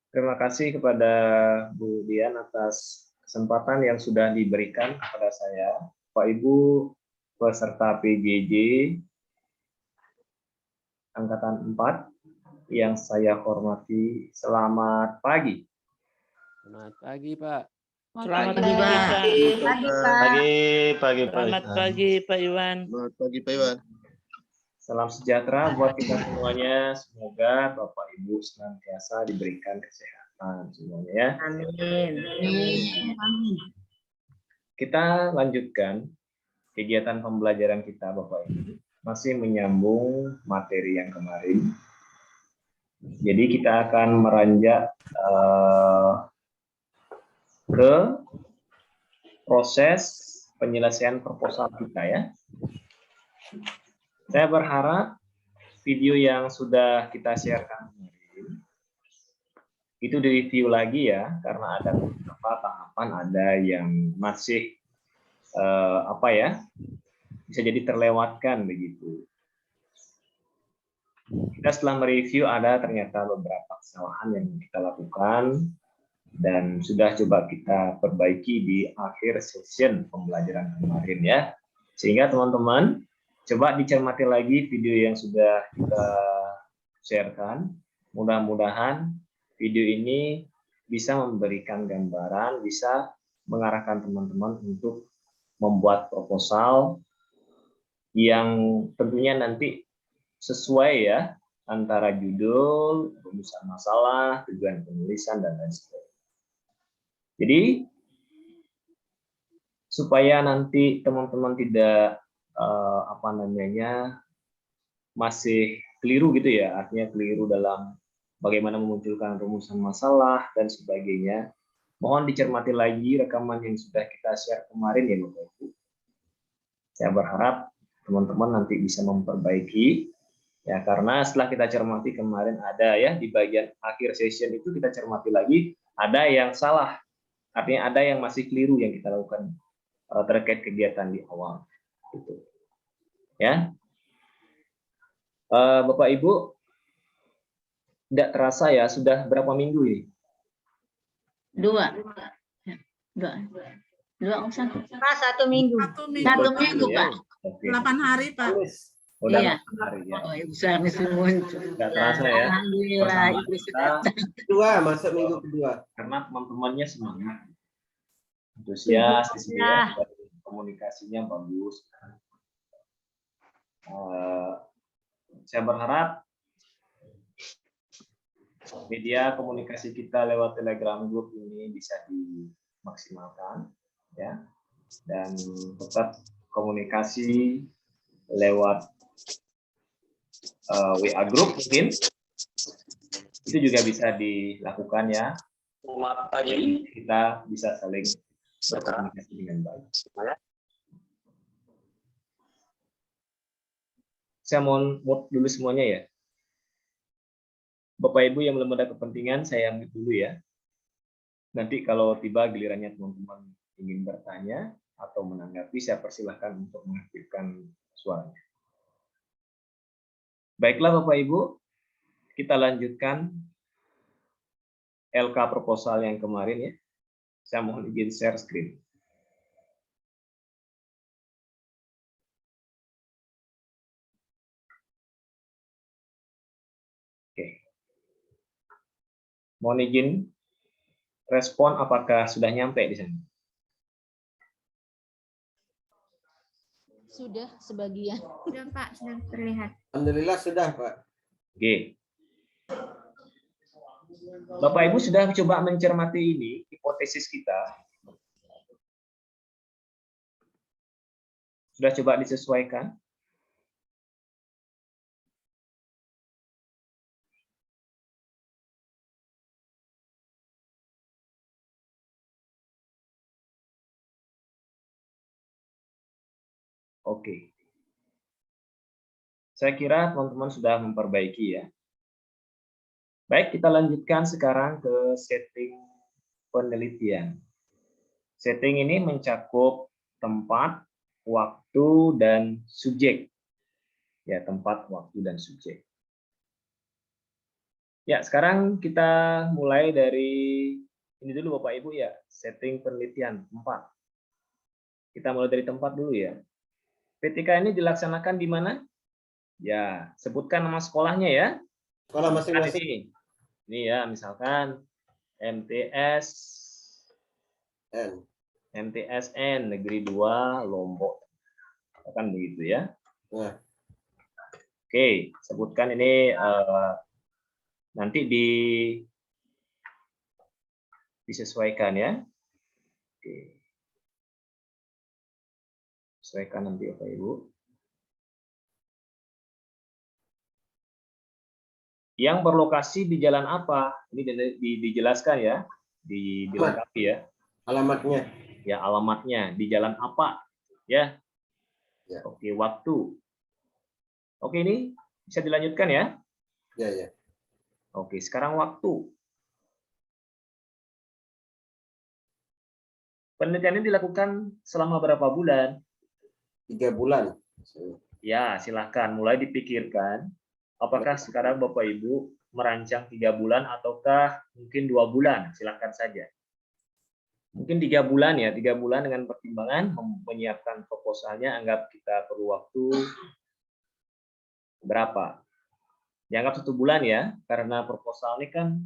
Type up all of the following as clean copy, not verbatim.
Terima kasih kepada Bu Dian atas kesempatan yang sudah diberikan kepada saya. Pak Ibu peserta PJJ Angkatan 4 yang saya hormati, selamat pagi. Selamat pagi, Pak. Selamat pagi, Pak. Selamat pagi, Pak Iwan. Selamat pagi, Pak Iwan. Salam sejahtera buat kita semuanya. Semoga Bapak Ibu senantiasa diberikan kesehatan semuanya ya. Amin. Kita lanjutkan kegiatan pembelajaran kita Bapak Ibu. Masih menyambung materi yang kemarin. Jadi kita akan meranjak ke proses penyelesaian proposal kita ya. Saya berharap video yang sudah kita sharekan kemarin itu direview lagi ya, karena ada beberapa tahapan ada yang masih bisa jadi terlewatkan begitu. Kita setelah mereview ada ternyata beberapa kesalahan yang kita lakukan dan sudah coba kita perbaiki di akhir session pembelajaran kemarin ya. Sehingga teman-teman coba dicermati lagi video yang sudah kita sharekan. Mudah-mudahan video ini bisa memberikan gambaran, bisa mengarahkan teman-teman untuk membuat proposal yang tentunya nanti sesuai ya, antara judul, rumusan masalah, tujuan penulisan, dan lain sebagainya. Jadi, supaya nanti teman-teman tidak masih keliru gitu ya, artinya keliru dalam bagaimana memunculkan rumusan masalah dan sebagainya. Mohon dicermati lagi rekaman yang sudah kita share kemarin ya Bapak Ibu. Saya berharap teman-teman nanti bisa memperbaiki ya, karena setelah kita cermati kemarin ada ya di bagian akhir session itu kita cermati lagi ada yang salah, artinya ada yang masih keliru yang kita lakukan terkait kegiatan di awal gitu ya. Bapak Ibu, tidak terasa ya sudah berapa minggu ini? Dua. Satu minggu. Satu minggu, Pak. 8 hari, Pak. Udah Iya. 8 hari ya. Oh, bisa muncul. Tidak terasa ya. Alhamdulillah, Ibu sudah. Kedua, masuk minggu kedua. Karena teman-temannya semangat, antusias di sini ya, komunikasinya bagus. Saya berharap media komunikasi kita lewat Telegram Group ini bisa dimaksimalkan ya, dan tetap komunikasi lewat WA Group mungkin itu juga bisa dilakukan ya. Kita bisa saling berkomunikasi dengan baik. Saya mohon mute dulu semuanya ya. Bapak Ibu yang belum ada kepentingan, saya mute dulu ya. Nanti kalau tiba gilirannya teman-teman ingin bertanya atau menanggapi, saya persilahkan untuk mengaktifkan suaranya. Baiklah Bapak Ibu, kita lanjutkan LK proposal yang kemarin ya. Saya mohon izin share screen. Oke. Mohon izin respon apakah sudah nyampe di sana? Sudah sebagian. Sudah, Pak, sudah terlihat. Alhamdulillah sudah, Pak. Oke. Bapak Ibu sudah coba mencermati ini, hipotesis kita. Sudah coba disesuaikan? Oke. Saya kira teman-teman sudah memperbaiki ya. Baik, kita lanjutkan sekarang ke setting penelitian. Setting ini mencakup tempat, waktu, dan subjek. Ya, tempat, waktu, dan subjek. Ya, sekarang kita mulai dari ini dulu Bapak Ibu ya, setting penelitian tempat. Kita mulai dari tempat dulu ya. PTK ini dilaksanakan di mana? Ya, sebutkan nama sekolahnya ya. Sekolah masing-masing. Ini ya, misalkan MTSN Negeri 2 Lombok. Kan begitu ya. Nah. Oke, sebutkan ini nanti disesuaikan ya. Oke. Sesuaikan nanti Bapak Ibu. Yang berlokasi di jalan apa? Ini dijelaskan ya, dilengkapi ya. Alamatnya. Ya, alamatnya di jalan apa? Ya. Ya. Oke, waktu. Oke, ini bisa dilanjutkan ya? Ya, ya. Oke, sekarang waktu. Penelitian ini dilakukan selama berapa bulan? 3 bulan. Ya, silahkan mulai dipikirkan. Apakah sekarang Bapak Ibu merancang 3 bulan ataukah mungkin 2 bulan? Silahkan saja. Mungkin 3 bulan ya, 3 bulan dengan pertimbangan menyiapkan proposalnya, anggap kita perlu waktu berapa? Dianggap 1 bulan ya, karena proposal ini kan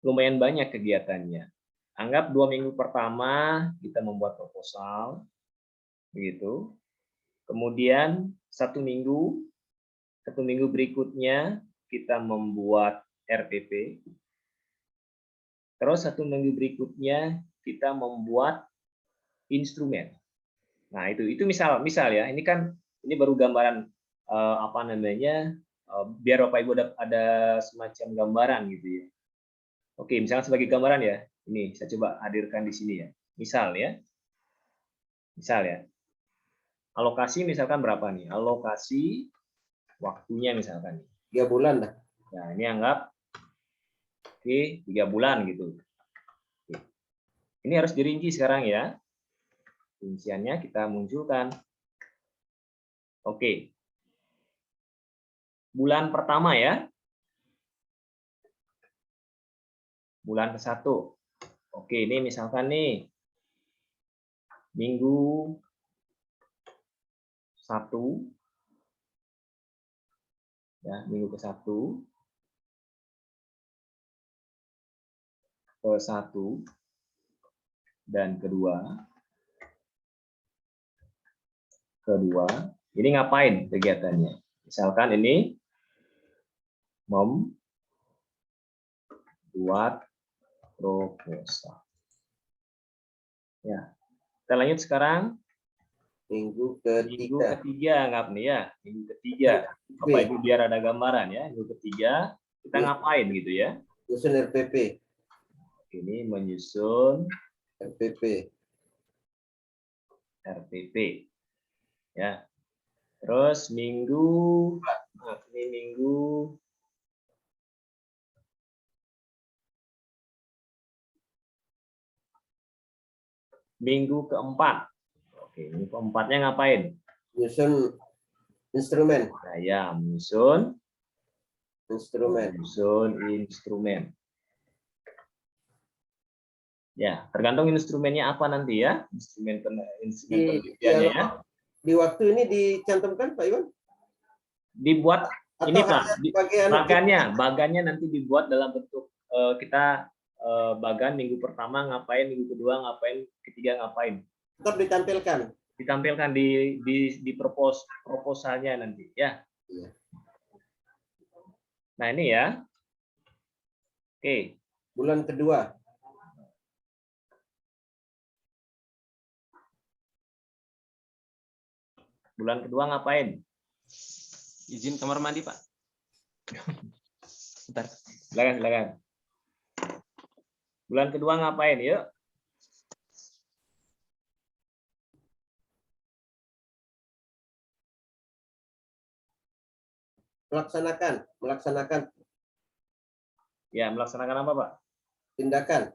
lumayan banyak kegiatannya. Anggap 2 minggu pertama kita membuat proposal, begitu. Kemudian 1 minggu berikutnya kita membuat RPP. Terus 1 minggu berikutnya kita membuat instrumen. Nah itu misal ya. Ini baru gambaran biar Bapak Ibu ada semacam gambaran gitu ya. Oke, misalnya sebagai gambaran ya. Ini saya coba hadirkan di sini ya. Misal ya. Alokasi misalkan berapa nih? Alokasi waktunya misalkan 3 bulan dah. Nah, ini anggap 3 bulan gitu. Oke. Ini harus dirinci sekarang ya. Rinciannya kita munculkan. Oke. Bulan pertama ya. Bulan ke-1. Oke, ini misalkan nih minggu 1 ya, minggu ke-1 dan kedua. Ini ngapain kegiatannya? Misalkan ini membuat proposal. Ya. Kita lanjut sekarang. Minggu ketiga anggap nih ya. Minggu ketiga. Bapak Ibu biar ada gambaran ya. Minggu ketiga kita ngapain gitu ya? Menyusun RPP. Ini menyusun RPP. Ya. Terus minggu keempat. Oke, minggu keempatnya ngapain? Menyusun instrumen. Nah, ya, menyusun instrumen. Ya, tergantung instrumennya apa nanti ya. Instrumen penelitiannya ya. Di waktu ini dicantumkan Pak Iwan? Dibuat ini Pak, bagannya nanti dibuat dalam bentuk kita bagan minggu pertama ngapain, minggu kedua ngapain, ketiga ngapain. Tetap ditampilkan di proposalnya nanti ya. Iya. Nah, ini ya. Oke. Bulan kedua. Bulan kedua ngapain? Izin kamar mandi, Pak. Bentar. Silakan. Bulan kedua ngapain? Yuk. Melaksanakan. Ya, melaksanakan apa, Pak? Tindakan.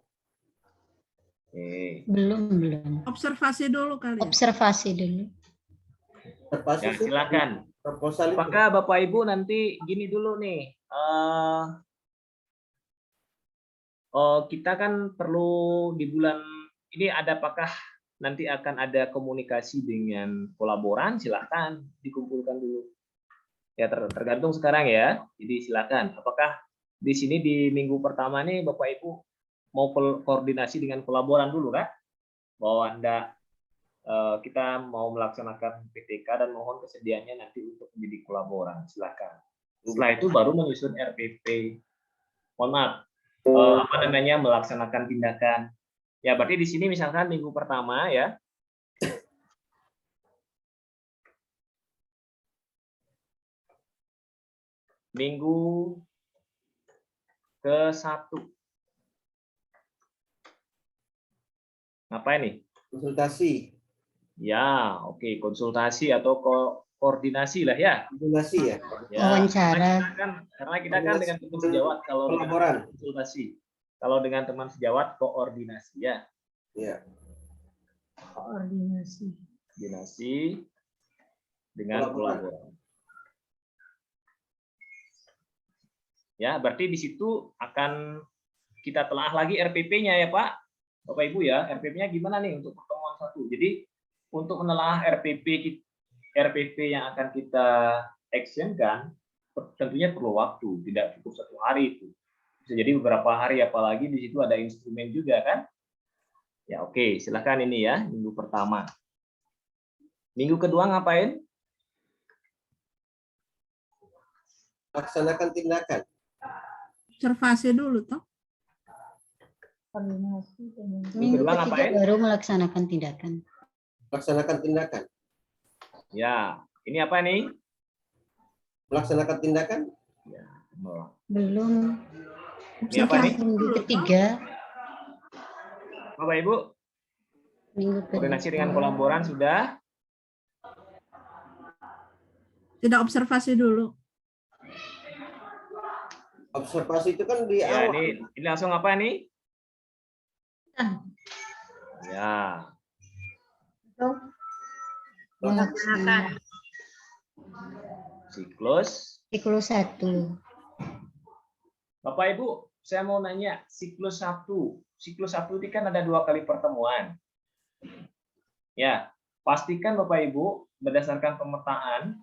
Belum. Observasi dulu kali. Observasi dulu. Observasi Ya, sih, silakan. proposal itu. Apakah Bapak Ibu nanti gini dulu nih, kita kan perlu di bulan ini apakah nanti akan ada komunikasi dengan kolaboran? Silakan dikumpulkan dulu. Ya tergantung sekarang ya. Jadi silakan. Apakah di sini di minggu pertama nih Bapak Ibu mau koordinasi dengan kolaboran dulu kan? Bahwa kita mau melaksanakan PTK dan mohon kesediaannya nanti untuk menjadi kolaboran. Silakan. Setelah itu baru menyusun RPP. Mohon maaf. Melaksanakan tindakan. Ya, berarti di sini misalkan minggu pertama ya. Minggu ke-1. Ngapain nih? Konsultasi. Ya, oke, konsultasi atau koordinasi lah ya. Koordinasi ya. Wawancara. Karena kita kan dengan teman sejawat kalau kolaboran. Konsultasi. Kalau dengan teman sejawat koordinasi ya. Ya. Koordinasi. Koordinasi dengan kolaboran. Ya, berarti di situ akan kita telah lagi RPP-nya ya, Pak. Bapak Ibu ya, RPP-nya gimana nih untuk pertemuan 1. Jadi untuk menelaah RPP yang akan kita actionkan tentunya perlu waktu, tidak cukup 1 hari itu. Bisa jadi beberapa hari, apalagi di situ ada instrumen juga kan. Ya oke, silakan ini ya, minggu pertama. Minggu kedua ngapain? Laksanakan tindakan. Observasi dulu toh. Koordinasi. Minggu kedua ngapain? Baru melaksanakan tindakan. Laksanakan tindakan. Ya, ini apa nih? Melaksanakan tindakan. Ya, Belum. ini apa nih? Minggu ketiga. Bapak Ibu, Minggu koordinasi dengan kolaboran sudah? Tidak observasi dulu. Observasi itu kan di Ya, awal. ini langsung apa nih? Ya. Melaksanakan Siklus. siklus 1. Bapak Ibu, saya mau nanya siklus 1. Siklus 1 ini kan ada 2 kali pertemuan. Ya, pastikan Bapak Ibu berdasarkan pemetaan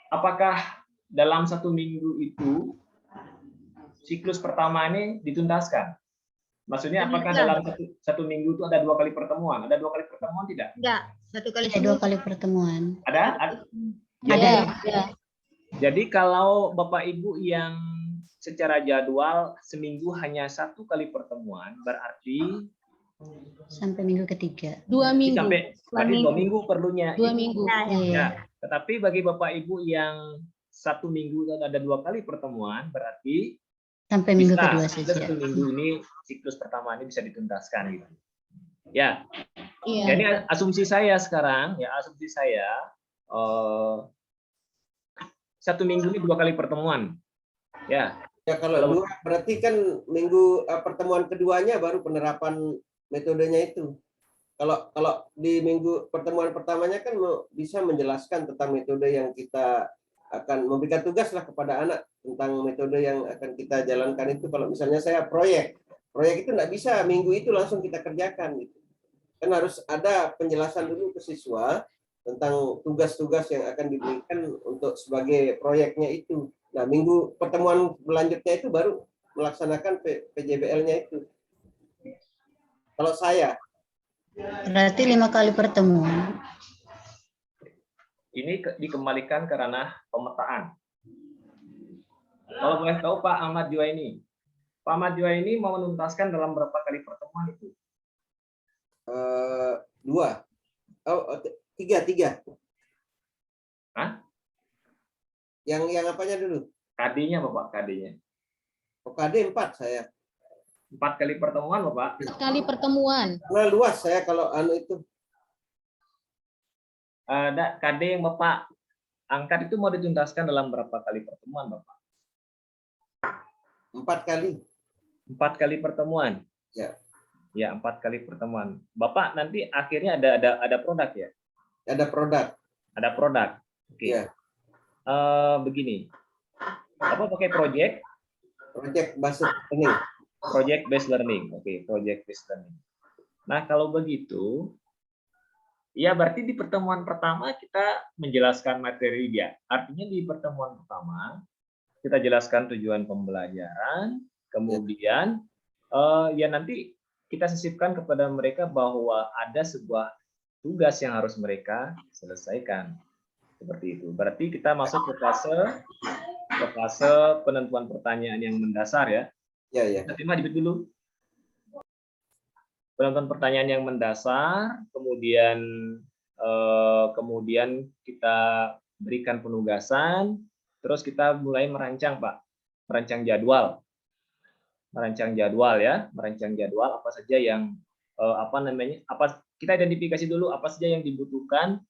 apakah dalam 1 minggu itu siklus pertama ini dituntaskan? Maksudnya apakah dalam satu minggu itu ada 2 kali pertemuan? Ada 2 kali pertemuan tidak? Enggak, 1 kali. Ada 2 kali pertemuan. Ada? Ada. Jadi kalau Bapak Ibu yang secara jadwal seminggu hanya 1 kali pertemuan, berarti Sampai minggu ketiga. 2 minggu. Berarti 2 minggu perlunya. 2 minggu. Ya, tetapi bagi Bapak Ibu yang 1 minggu dan ada 2 kali pertemuan, berarti Sampai minggu bisa, kedua saja. 1 minggu ini siklus pertama ini bisa dituntaskan gitu. Ya. Iya. Jadi asumsi saya sekarang, ya asumsi saya 1 minggu ini 2 kali pertemuan. Ya. Ya kalau 2 berarti kan minggu pertemuan keduanya baru penerapan metodenya itu. Kalau di minggu pertemuan pertamanya kan bisa menjelaskan tentang metode yang kita akan memberikan tugas lah kepada anak tentang metode yang akan kita jalankan itu. Kalau misalnya saya proyek itu nggak bisa minggu itu langsung kita kerjakan gitu. Kan harus ada penjelasan dulu ke siswa tentang tugas-tugas yang akan diberikan untuk sebagai proyeknya itu. Nah, minggu pertemuan berlanjutnya itu baru melaksanakan PJBL-nya itu. Kalau saya. Berarti 5 kali pertemuan. Ini dikembalikan ke ranah pemetaan. Kalau boleh tahu Pak Ahmad Juwaini. Pak Ahmad Juwaini mau menuntaskan dalam berapa kali pertemuan itu? 2. 3. Hah? Yang apanya dulu? KD-nya Bapak, KD-nya. Oh, KD 4 saya. 4 kali pertemuan Bapak. 4 kali pertemuan. Nah, luas saya kalau itu. Ada KD yang Bapak angkat itu mau dituntaskan dalam berapa kali pertemuan Bapak? 4 kali. 4 kali pertemuan. Ya. Ya, 4 kali pertemuan. Bapak nanti akhirnya ada produk ya? Ada produk. Ada produk. Oke. Ya. Begini. Apa pakai project? Project based learning. Project based learning. Oke, project based learning. Nah, kalau begitu, ya berarti di pertemuan pertama kita menjelaskan materi dia. Artinya di pertemuan pertama kita jelaskan tujuan pembelajaran, kemudian ya nanti kita sisipkan kepada mereka bahwa ada sebuah tugas yang harus mereka selesaikan. Seperti itu. Berarti kita masuk ke fase penentuan pertanyaan yang mendasar ya. Ya, ya. Kita terima dulu. Penentuan pertanyaan yang mendasar, kemudian kita berikan penugasan, terus kita mulai merancang, Pak. Merancang jadwal ya, merancang jadwal apa saja yang kita identifikasi dulu apa saja yang dibutuhkan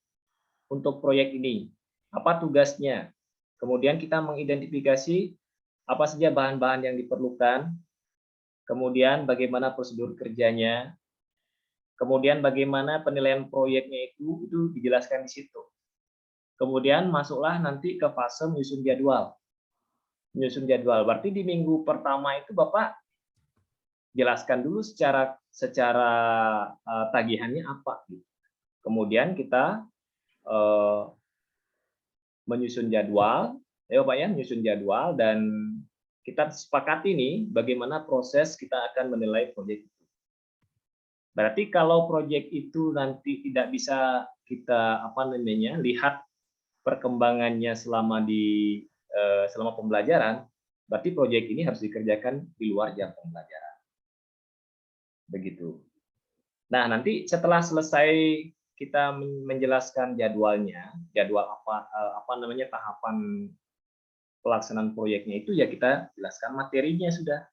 untuk proyek ini, apa tugasnya. Kemudian kita mengidentifikasi apa saja bahan-bahan yang diperlukan, kemudian bagaimana prosedur kerjanya, kemudian bagaimana penilaian proyeknya itu dijelaskan di situ. Kemudian masuklah nanti ke fase menyusun jadwal. Menyusun jadwal. Berarti di minggu pertama itu Bapak jelaskan dulu secara tagihannya apa. Kemudian kita menyusun jadwal, ya Bapak ya, menyusun jadwal dan kita sepakati nih bagaimana proses kita akan menilai proyek itu. Berarti kalau proyek itu nanti tidak bisa kita lihat perkembangannya selama pembelajaran, berarti proyek ini harus dikerjakan di luar jam pembelajaran. Begitu. Nah, nanti setelah selesai kita menjelaskan jadwalnya, jadwal tahapan pelaksanaan proyeknya itu ya kita jelaskan materinya sudah.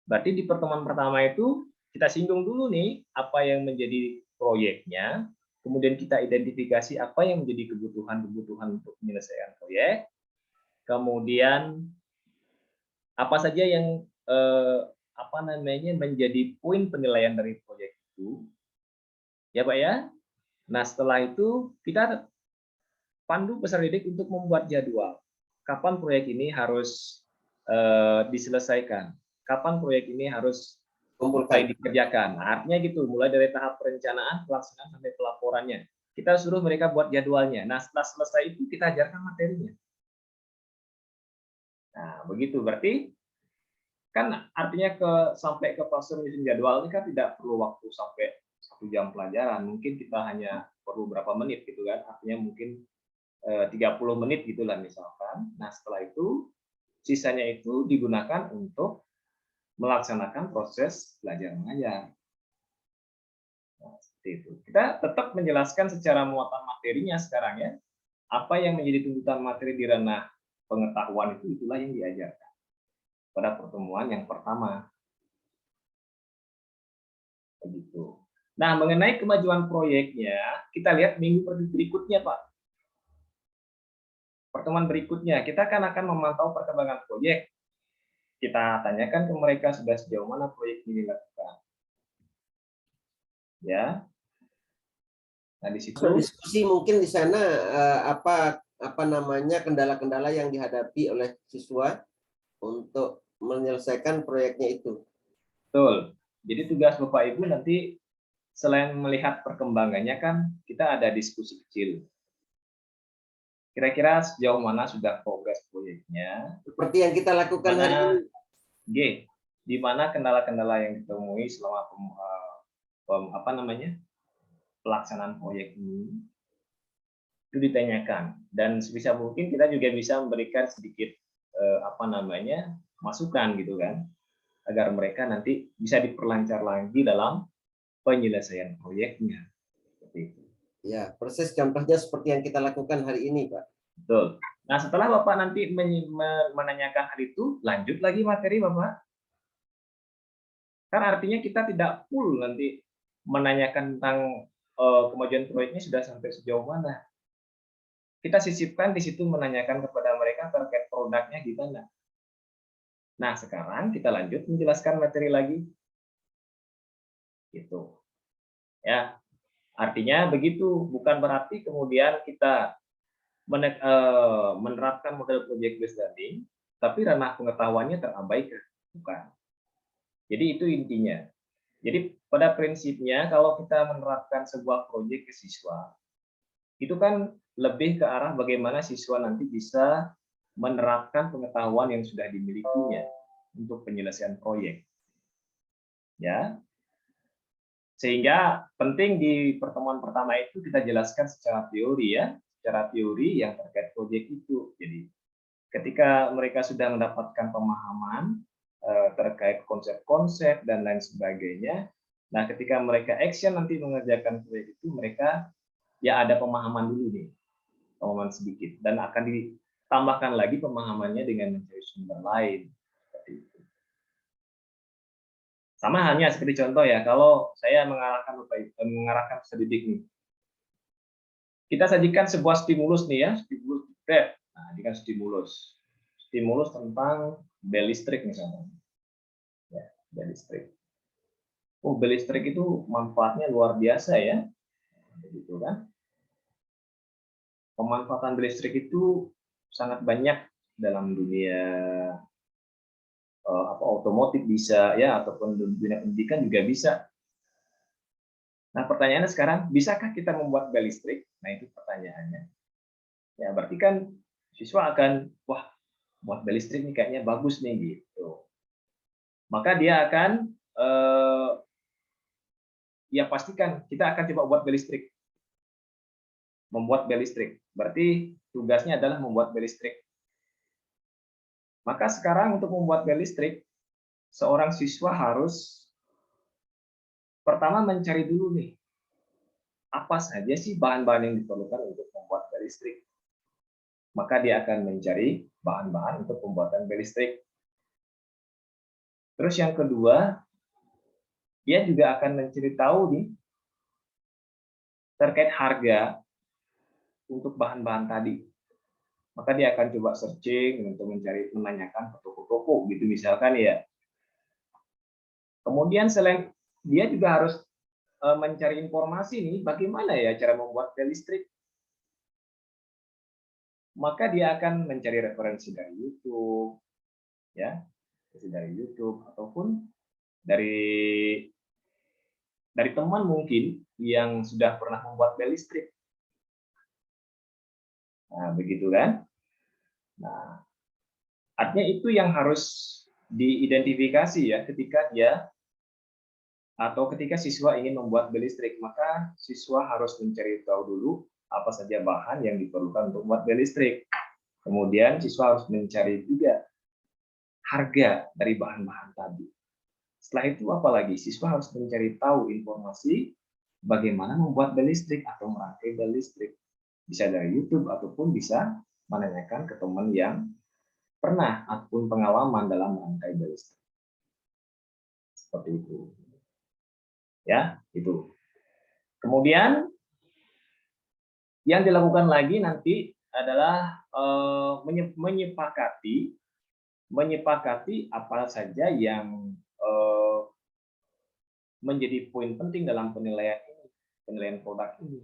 Berarti di pertemuan pertama itu kita singgung dulu nih apa yang menjadi proyeknya, kemudian kita identifikasi apa yang menjadi kebutuhan untuk penyelesaian proyek, kemudian apa saja yang menjadi poin penilaian dari proyek itu, ya Pak ya. Nah setelah itu kita pandu peserta didik untuk membuat jadwal. Kapan proyek ini harus diselesaikan? Kapan proyek ini harus mulai dikerjakan? Nah, artinya gitu, mulai dari tahap perencanaan, pelaksanaan sampai pelaporannya. Kita suruh mereka buat jadwalnya. Nah setelah selesai itu kita ajarkan materinya. Nah begitu, berarti kan artinya sampai ke fase menyusun jadwal ini kan tidak perlu waktu sampai 1 jam pelajaran, mungkin kita hanya perlu berapa menit gitu kan, artinya mungkin 30 menit gitulah misalkan. Nah setelah itu sisanya itu digunakan untuk melaksanakan proses belajar mengajar. Nah, seperti itu. Kita tetap menjelaskan secara muatan materinya sekarang ya, apa yang menjadi tuntutan materi di ranah pengetahuan itu itulah yang diajarkan pada pertemuan yang pertama. Begitu. Nah, mengenai kemajuan proyeknya, kita lihat minggu berikutnya, Pak. Pertemuan berikutnya, kita akan memantau perkembangan proyek. Kita tanyakan ke mereka sudah sejauh mana proyek ini dilakukan. Ya. Nah, di situ diskusi mungkin di sana apa kendala-kendala yang dihadapi oleh siswa untuk menyelesaikan proyeknya itu. Betul. Jadi tugas Bapak Ibu nanti selain melihat perkembangannya kan kita ada diskusi kecil. Kira-kira sejauh mana sudah progres proyeknya? Seperti yang kita lakukan hari ini. Di mana kendala-kendala yang ditemui selama pelaksanaan proyek ini itu ditanyakan, dan sebisa mungkin kita juga bisa memberikan sedikit masukan gitu kan, agar mereka nanti bisa diperlancar lagi dalam penyelesaian proyeknya. Seperti itu. Ya, proses contohnya seperti yang kita lakukan hari ini, Pak. Betul. Nah, setelah Bapak nanti menanyakan hal itu, lanjut lagi materi Bapak. Kan artinya kita tidak full nanti menanyakan tentang kemajuan proyeknya sudah sampai sejauh mana. Kita sisipkan di situ menanyakan kepada mereka terkait produknya gimana. Nah, sekarang kita lanjut menjelaskan materi lagi. Gitu. Ya. Artinya begitu, bukan berarti kemudian kita menerapkan model project based learning, tapi ranah pengetahuannya terabaikan. Bukan. Jadi itu intinya. Jadi pada prinsipnya kalau kita menerapkan sebuah proyek ke siswa, itu kan lebih ke arah bagaimana siswa nanti bisa menerapkan pengetahuan yang sudah dimilikinya untuk penyelesaian proyek. Ya. Sehingga penting di pertemuan pertama itu kita jelaskan secara teori ya, secara teori yang terkait proyek itu. Jadi ketika mereka sudah mendapatkan pemahaman terkait konsep-konsep dan lain sebagainya, nah ketika mereka action nanti mengerjakan proyek itu, mereka ya ada pemahaman dulu nih, pemahaman sedikit, dan akan ditambahkan lagi pemahamannya dengan mencari sumber lain. Seperti itu. Sama halnya seperti contoh ya, kalau saya mengarahkan peserta didik nih, kita sajikan sebuah stimulus nih ya, stimulus jepret. Nah, ini kan stimulus tentang bel listrik misalnya. Ya, bel listrik. Oh, bel listrik itu manfaatnya luar biasa ya. Begitu kan? Pemanfaatan bel listrik itu sangat banyak dalam dunia otomotif bisa ya, ataupun dunia pendidikan juga bisa. Nah, pertanyaannya sekarang, bisakah kita membuat bel listrik? Nah, itu pertanyaannya. Ya, berarti kan siswa akan, wah, buat bel listrik nih kayaknya bagus nih gitu. Maka dia akan ya pastikan kita akan coba buat bel listrik. Membuat bel listrik. Berarti tugasnya adalah membuat bel listrik. Maka sekarang untuk membuat bel listrik, seorang siswa harus pertama mencari dulu nih, apa saja sih bahan-bahan yang diperlukan untuk membuat bel listrik. Maka dia akan mencari bahan-bahan untuk pembuatan bel listrik. Terus yang kedua, dia juga akan mencari tahu nih terkait harga untuk bahan-bahan tadi. Maka dia akan coba searching untuk menanyakan ke toko-toko gitu misalkan ya. Kemudian selain dia juga harus mencari informasi nih bagaimana ya cara membuat bel listrik. Maka dia akan mencari referensi dari YouTube ya, dari YouTube ataupun dari teman mungkin yang sudah pernah membuat bel listrik. Nah, begitu kan? Nah, artinya itu yang harus diidentifikasi ya ketika ketika siswa ingin membuat bel listrik, maka siswa harus mencari tahu dulu apa saja bahan yang diperlukan untuk membuat bel listrik. Kemudian siswa harus mencari juga harga dari bahan-bahan tadi. Setelah itu apalagi siswa harus mencari tahu informasi bagaimana membuat bel listrik atau merangkai bel listrik. Bisa dari YouTube ataupun bisa menanyakan ke teman yang pernah ataupun pengalaman dalam merangkai bel listrik. Seperti itu. Ya, itu. Kemudian yang dilakukan lagi nanti adalah menyepakati apa saja yang menjadi poin penting dalam penilaian produk ini.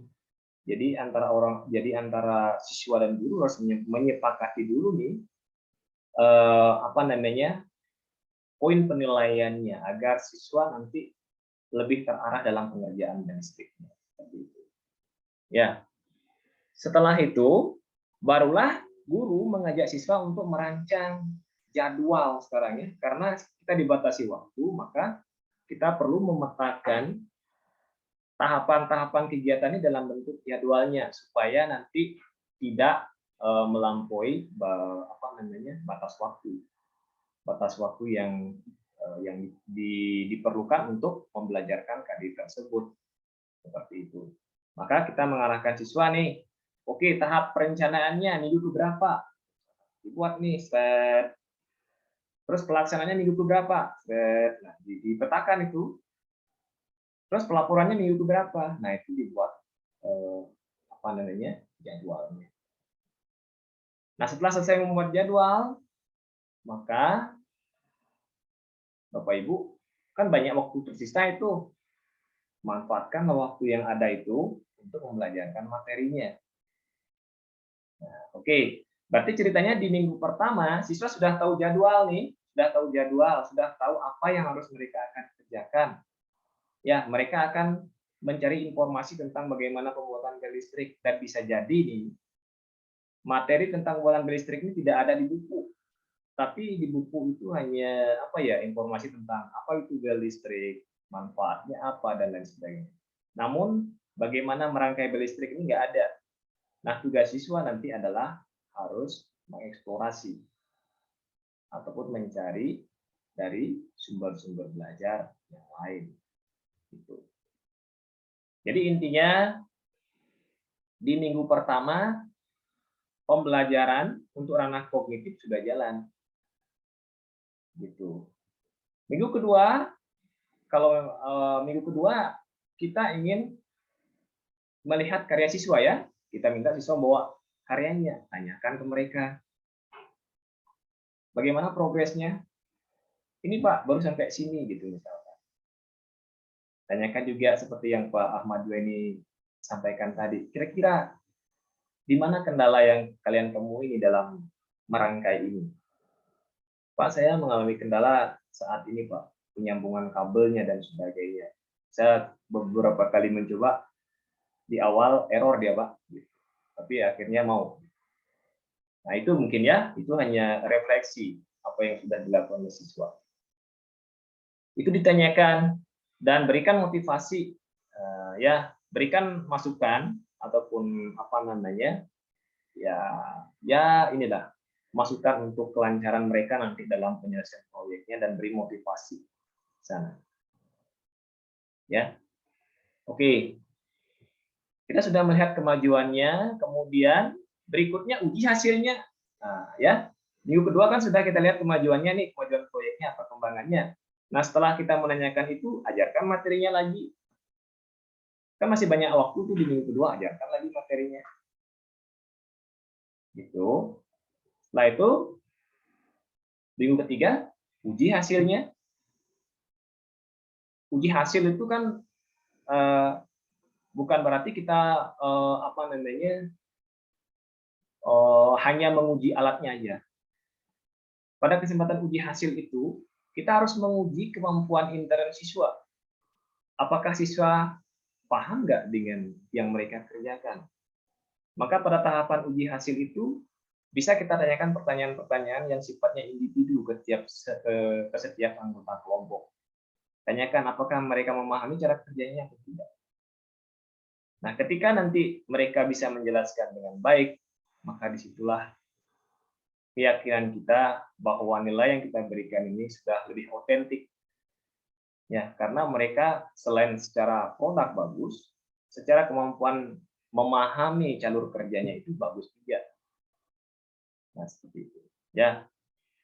Jadi antara siswa dan guru harus menyepakati dulu nih poin penilaiannya agar siswa nanti lebih terarah dalam pengerjaan bel listriknya. Ya. Setelah itu barulah guru mengajak siswa untuk merancang jadwal sekarang ya. Karena kita dibatasi waktu, maka kita perlu memetakan tahapan-tahapan kegiatan ini dalam bentuk jadwalnya supaya nanti tidak melampaui batas waktu yang diperlukan untuk membelajarkan KD tersebut. Seperti itu. Maka kita mengarahkan siswa nih, oke, tahap perencanaannya minggu keberapa? Dibuat nih, set. Terus pelaksanaannya minggu keberapa? Set. Nah, dipetakan itu. Terus pelaporannya minggu keberapa? Nah, itu dibuat jadwalnya. Nah, setelah selesai membuat jadwal, maka Bapak Ibu kan banyak waktu tersisa itu. manfaatkan waktu yang ada itu untuk membelajarkan materinya. Nah, oke. Berarti ceritanya di minggu pertama siswa sudah tahu jadwal nih, sudah tahu apa yang harus mereka akan kerjakan. Ya, mereka akan mencari informasi tentang bagaimana pembuatan bel listrik, dan bisa jadi nih materi tentang pembuatan bel listrik ini tidak ada di buku. Tapi di buku itu hanya informasi tentang apa itu bel listrik, manfaatnya apa, dan lain sebagainya. Namun bagaimana merangkai bel listrik ini nggak ada. Nah, tugas siswa nanti adalah harus mengeksplorasi ataupun mencari dari sumber-sumber belajar yang lain. Gitu. Jadi intinya di minggu pertama pembelajaran untuk ranah kognitif sudah jalan. Gitu. Minggu kedua, kalau minggu kedua kita ingin melihat karya siswa ya. Kita minta siswa bawa karyanya, tanyakan ke mereka. Bagaimana progresnya? Ini Pak, baru sampai sini gitu misalkan. Tanyakan juga seperti yang Pak Ahmad Juwaini sampaikan tadi. Kira-kira di mana kendala yang kalian temui dalam merangkai ini? Pak, saya mengalami kendala saat ini Pak, penyambungan kabelnya dan sebagainya. Saya beberapa kali mencoba, di awal error dia Pak, tapi akhirnya mau. Nah itu mungkin ya, itu hanya refleksi apa yang sudah dilakukan oleh siswa. Itu ditanyakan dan berikan motivasi, ya berikan masukan ataupun inilah masukan untuk kelancaran mereka nanti dalam penyelesaian proyeknya, dan beri motivasi sana. Ya, oke. Kita sudah melihat kemajuannya, kemudian berikutnya uji hasilnya. Nah, ya, minggu kedua kan sudah kita lihat kemajuannya nih, kemajuan proyeknya, perkembangannya. Nah, setelah kita menanyakan itu, ajarkan materinya lagi. Kan masih banyak waktu tuh di minggu kedua, ajarkan lagi materinya. Gitu. Setelah itu, minggu ketiga, uji hasilnya. Uji hasil itu kan bukan berarti kita hanya menguji alatnya aja. Pada kesempatan uji hasil itu, kita harus menguji kemampuan intern siswa. Apakah siswa paham nggak dengan yang mereka kerjakan? Maka pada tahapan uji hasil itu, bisa kita tanyakan pertanyaan-pertanyaan yang sifatnya individu ke setiap anggota kelompok. Tanyakan apakah mereka memahami cara kerjanya atau tidak. Nah, ketika nanti mereka bisa menjelaskan dengan baik, maka disitulah keyakinan kita bahwa nilai yang kita berikan ini sudah lebih otentik. Ya, karena mereka selain secara produk bagus, secara kemampuan memahami jalur kerjanya itu bagus juga. Nah, seperti itu. Ya.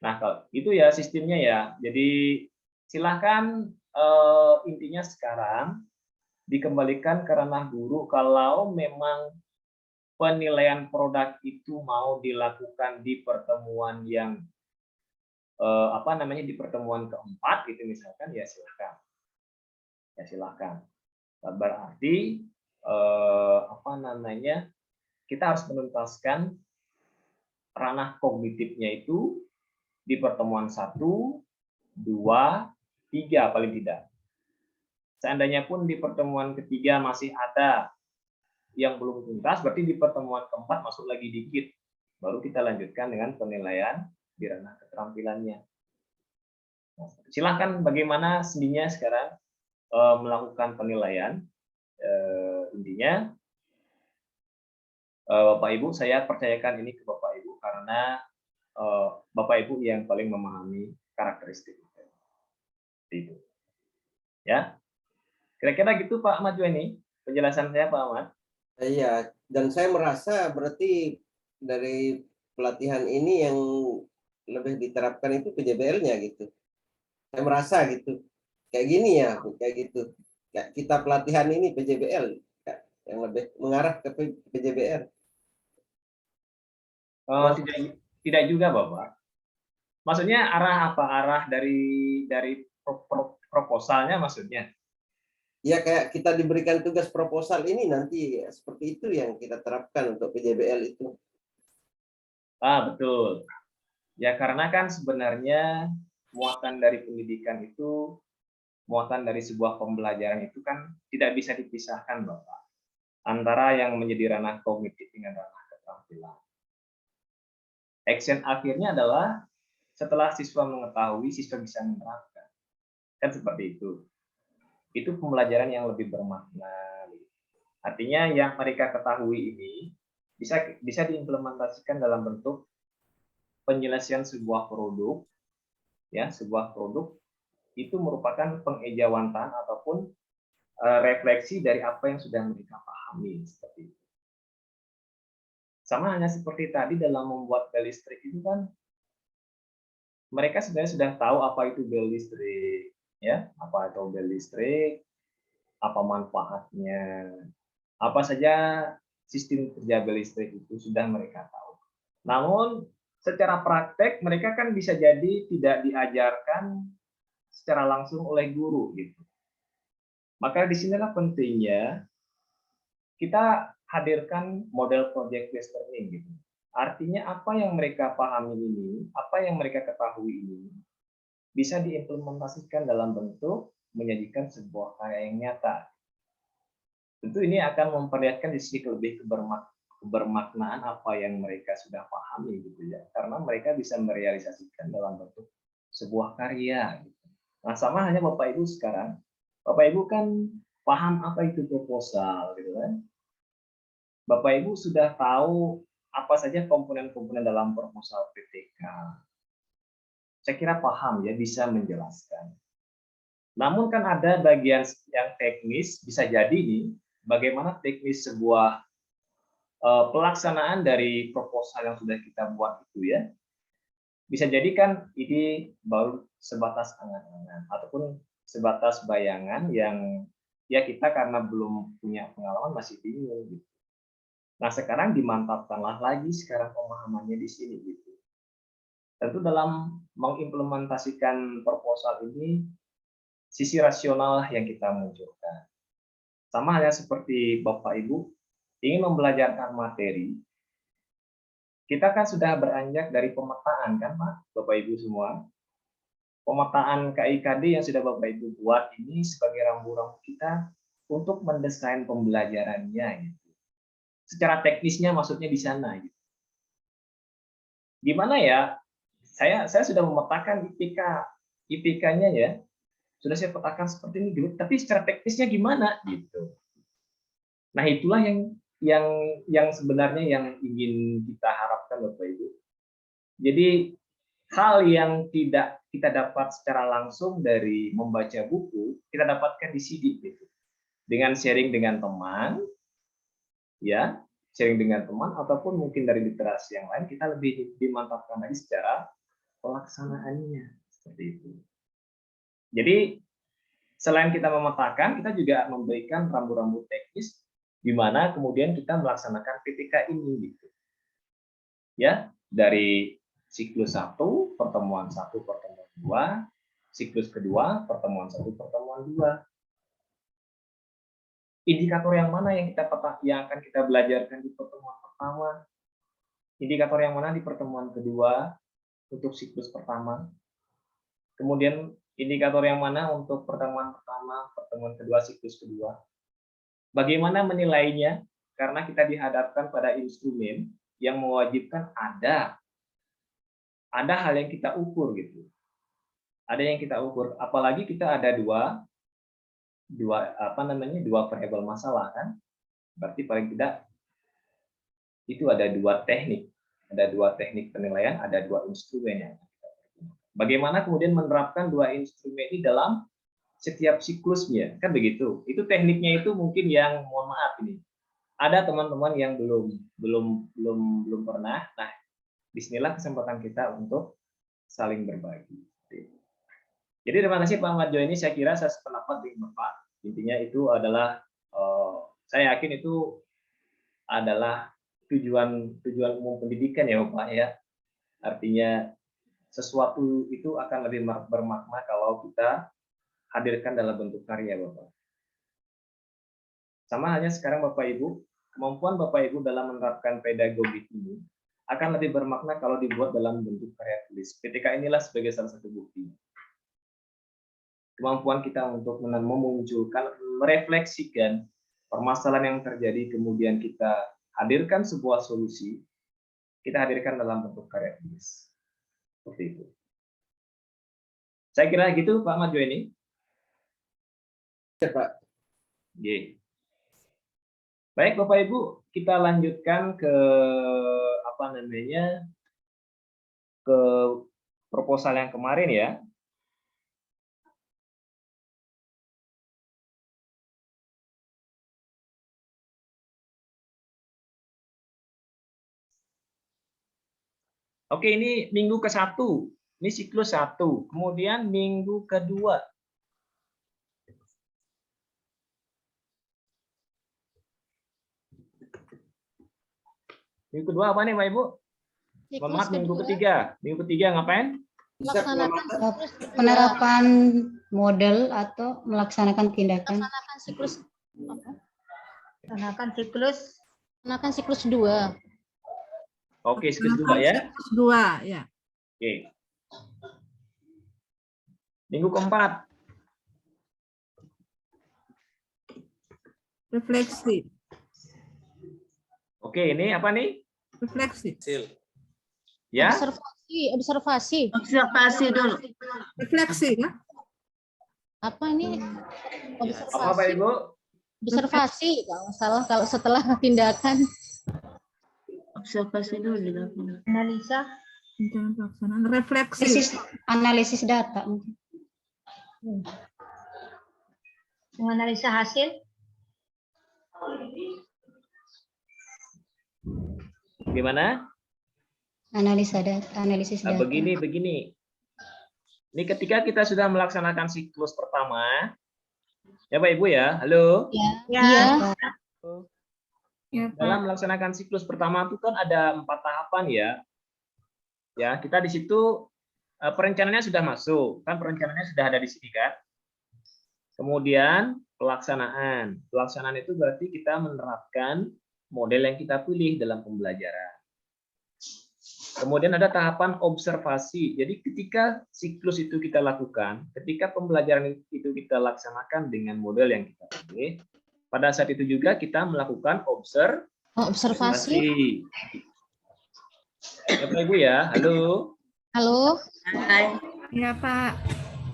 Nah, kalau itu ya sistemnya ya. Jadi silakan intinya sekarang dikembalikan ke ranah guru kalau memang penilaian produk itu mau dilakukan di pertemuan yang di pertemuan keempat gitu misalkan, ya silakan. Ya silakan. Berarti kita harus menuntaskan ranah kognitifnya itu di pertemuan 1, 2, 3 paling tidak. Seandainya pun di pertemuan ketiga masih ada yang belum tuntas, berarti di pertemuan keempat masuk lagi dikit. Baru kita lanjutkan dengan penilaian di ranah keterampilannya. Nah, silahkan bagaimana sendinya sekarang melakukan penilaian. Intinya, Bapak Ibu, saya percayakan ini ke Bapak Ibu karena Bapak Ibu yang paling memahami karakteristik itu. Ya. Kira-kira gitu Pak Ahmad Juwaini, penjelasan saya Pak Ahmad. Iya, dan saya merasa berarti dari pelatihan ini yang lebih diterapkan itu PJBL-nya gitu. Saya merasa gitu. Kayak gini ya, kayak gitu. Kayak kita pelatihan ini PJBL yang lebih mengarah ke PJBL. Tidak juga Bapak. Maksudnya arah apa? Arah dari proposalnya maksudnya? Ya kayak kita diberikan tugas proposal ini nanti seperti itu yang kita terapkan untuk PJBL itu. Betul. Ya karena kan sebenarnya muatan dari pendidikan itu, muatan dari sebuah pembelajaran itu kan tidak bisa dipisahkan, Bapak, antara yang menjadi ranah kognitif dengan ranah keterampilan. Action akhirnya adalah setelah siswa mengetahui, siswa bisa menerapkan. Kan seperti itu. Itu pembelajaran yang lebih bermakna. Artinya yang mereka ketahui ini bisa diimplementasikan dalam bentuk penyelesaian sebuah produk, ya, sebuah produk itu merupakan pengejawantahan ataupun refleksi dari apa yang sudah mereka pahami, seperti itu. Sama hanya seperti tadi dalam membuat bel listrik itu kan mereka sebenarnya sudah tahu apa itu bel listrik, ya, apa itu bel listrik, apa manfaatnya, apa saja sistem kerja bel listrik itu sudah mereka tahu. Namun secara praktek mereka kan bisa jadi tidak diajarkan secara langsung oleh guru gitu. Maka disinilah pentingnya kita hadirkan model project based learning gitu. Artinya apa yang mereka pahami ini, apa yang mereka ketahui ini bisa diimplementasikan dalam bentuk menyajikan sebuah karya yang nyata. Tentu ini akan memperlihatkan di sini lebih kebermaknaan apa yang mereka sudah pahami gitu ya, karena mereka bisa merealisasikan dalam bentuk sebuah karya gitu. Nah, sama hanya Bapak Ibu sekarang, Bapak Ibu kan paham apa itu proposal gitu kan. Bapak Ibu sudah tahu apa saja komponen-komponen dalam proposal PTK. Saya kira paham ya, bisa menjelaskan. Namun kan ada bagian yang teknis, bisa jadi nih, bagaimana teknis sebuah pelaksanaan dari proposal yang sudah kita buat itu ya. Bisa jadi kan ini baru sebatas angan-angan ataupun sebatas bayangan yang ya kita karena belum punya pengalaman masih bingung gitu. Nah, sekarang dimantapkanlah lagi sekarang pemahamannya di sini gitu. Tentu dalam mengimplementasikan proposal ini sisi rasional yang kita munculkan. Sama halnya seperti Bapak Ibu ingin membelajarkan materi, kita kan sudah beranjak dari pemetaan kan Pak, Bapak Ibu semua. Pemetaan KIKD yang sudah Bapak Ibu buat ini sebagai rambu-rambu kita untuk mendesain pembelajarannya gitu. Secara teknisnya maksudnya di sana gitu. Gimana ya? Saya sudah memetakan IPK-nya ya. Sudah saya petakan seperti ini gitu, tapi secara teknisnya gimana gitu. Nah, itulah yang sebenarnya yang ingin kita harapkan Bapak Ibu. Jadi hal yang tidak kita dapat secara langsung dari membaca buku, kita dapatkan di CD gitu. Dengan sharing dengan teman, ya, sharing dengan teman ataupun mungkin dari literasi yang lain, kita lebih dimantapkan lagi secara pelaksanaannya seperti itu. Jadi selain kita memetakan, kita juga memberikan rambu-rambu teknis di mana kemudian kita melaksanakan PTK ini gitu. Ya, dari siklus 1, pertemuan 1, pertemuan 2, siklus kedua, pertemuan 1, pertemuan 2. Indikator yang mana yang akan kita belajarkan di pertemuan pertama? Indikator yang mana di pertemuan kedua untuk siklus pertama? Kemudian indikator yang mana untuk pertemuan pertama, pertemuan kedua, siklus kedua? Bagaimana menilainya? Karena kita dihadapkan pada instrumen yang mewajibkan ada hal yang kita ukur gitu. Ada yang kita ukur, apalagi kita ada dua variabel masalah kan. Berarti paling tidak itu ada dua teknik penilaian, ada dua instrumen yang kita gunakan. Bagaimana kemudian menerapkan dua instrumen ini dalam setiap siklusnya, kan begitu. Itu tekniknya itu mungkin yang mohon maaf ini. Ada teman-teman yang belum pernah. Nah, disinilah kesempatan kita untuk saling berbagi. Jadi terima kasih Pak Marjo, ini saya kira saya sependapat dengan Bapak. Intinya itu adalah saya yakin itu adalah tujuan umum pendidikan ya Bapak ya. Artinya sesuatu itu akan lebih bermakna kalau kita hadirkan dalam bentuk karya Bapak. Sama halnya sekarang Bapak Ibu, kemampuan Bapak Ibu dalam menerapkan pedagogi ini akan lebih bermakna kalau dibuat dalam bentuk karya tulis. PTK inilah sebagai salah satu bukti. Kemampuan kita untuk memunculkan, merefleksikan permasalahan yang terjadi, kemudian kita hadirkan sebuah solusi, kita hadirkan dalam bentuk karya tulis. Seperti itu. Saya kira gitu Pak Majo ini. Ya, Pak. Oke. Baik Bapak Ibu, kita lanjutkan ke ke proposal yang kemarin ya. Oke, ini minggu ke-1. Ini siklus 1. Kemudian minggu kedua. Minggu kedua apa nih Pak Ibu? Maaf, minggu ketiga. Minggu ketiga ngapain? Bisa Penerapan model atau melaksanakan tindakan. Melaksanakan siklus apa? Melaksanakan siklus 2. Oke, siklus 2 ya. Siklus 2 ya. Oke. Minggu keempat. Refleksi. Oke, ini apa nih? Refleksi. Ya. Observasi. Observasi dulu. Refleksi ya. Apa ini? Apa Pak Ibu? Observasi kalau salah, kalau setelah tindakan. Observasi dulu dilakukan. Analisa. Rencana pelaksanaan. Refleksi. Analisis data. Menganalisa hasil. Gimana? Analisis data. Begini. Ini ketika kita sudah melaksanakan siklus pertama, ya Pak Ibu ya, halo. Ya. Ya, Dalam Pak. melaksanakan siklus pertama itu kan ada 4 tahapan ya. Ya, kita di situ perencanaannya sudah masuk, kan perencanaannya sudah ada di sini kan. Kemudian pelaksanaan. Pelaksanaan itu berarti kita menerapkan model yang kita pilih dalam pembelajaran. Kemudian ada tahapan observasi. Jadi ketika siklus itu kita lakukan, ketika pembelajaran itu kita laksanakan dengan model yang kita pilih, pada saat itu juga kita melakukan observasi. Ya Pak Ibu ya, halo. Halo. Ya, Pak.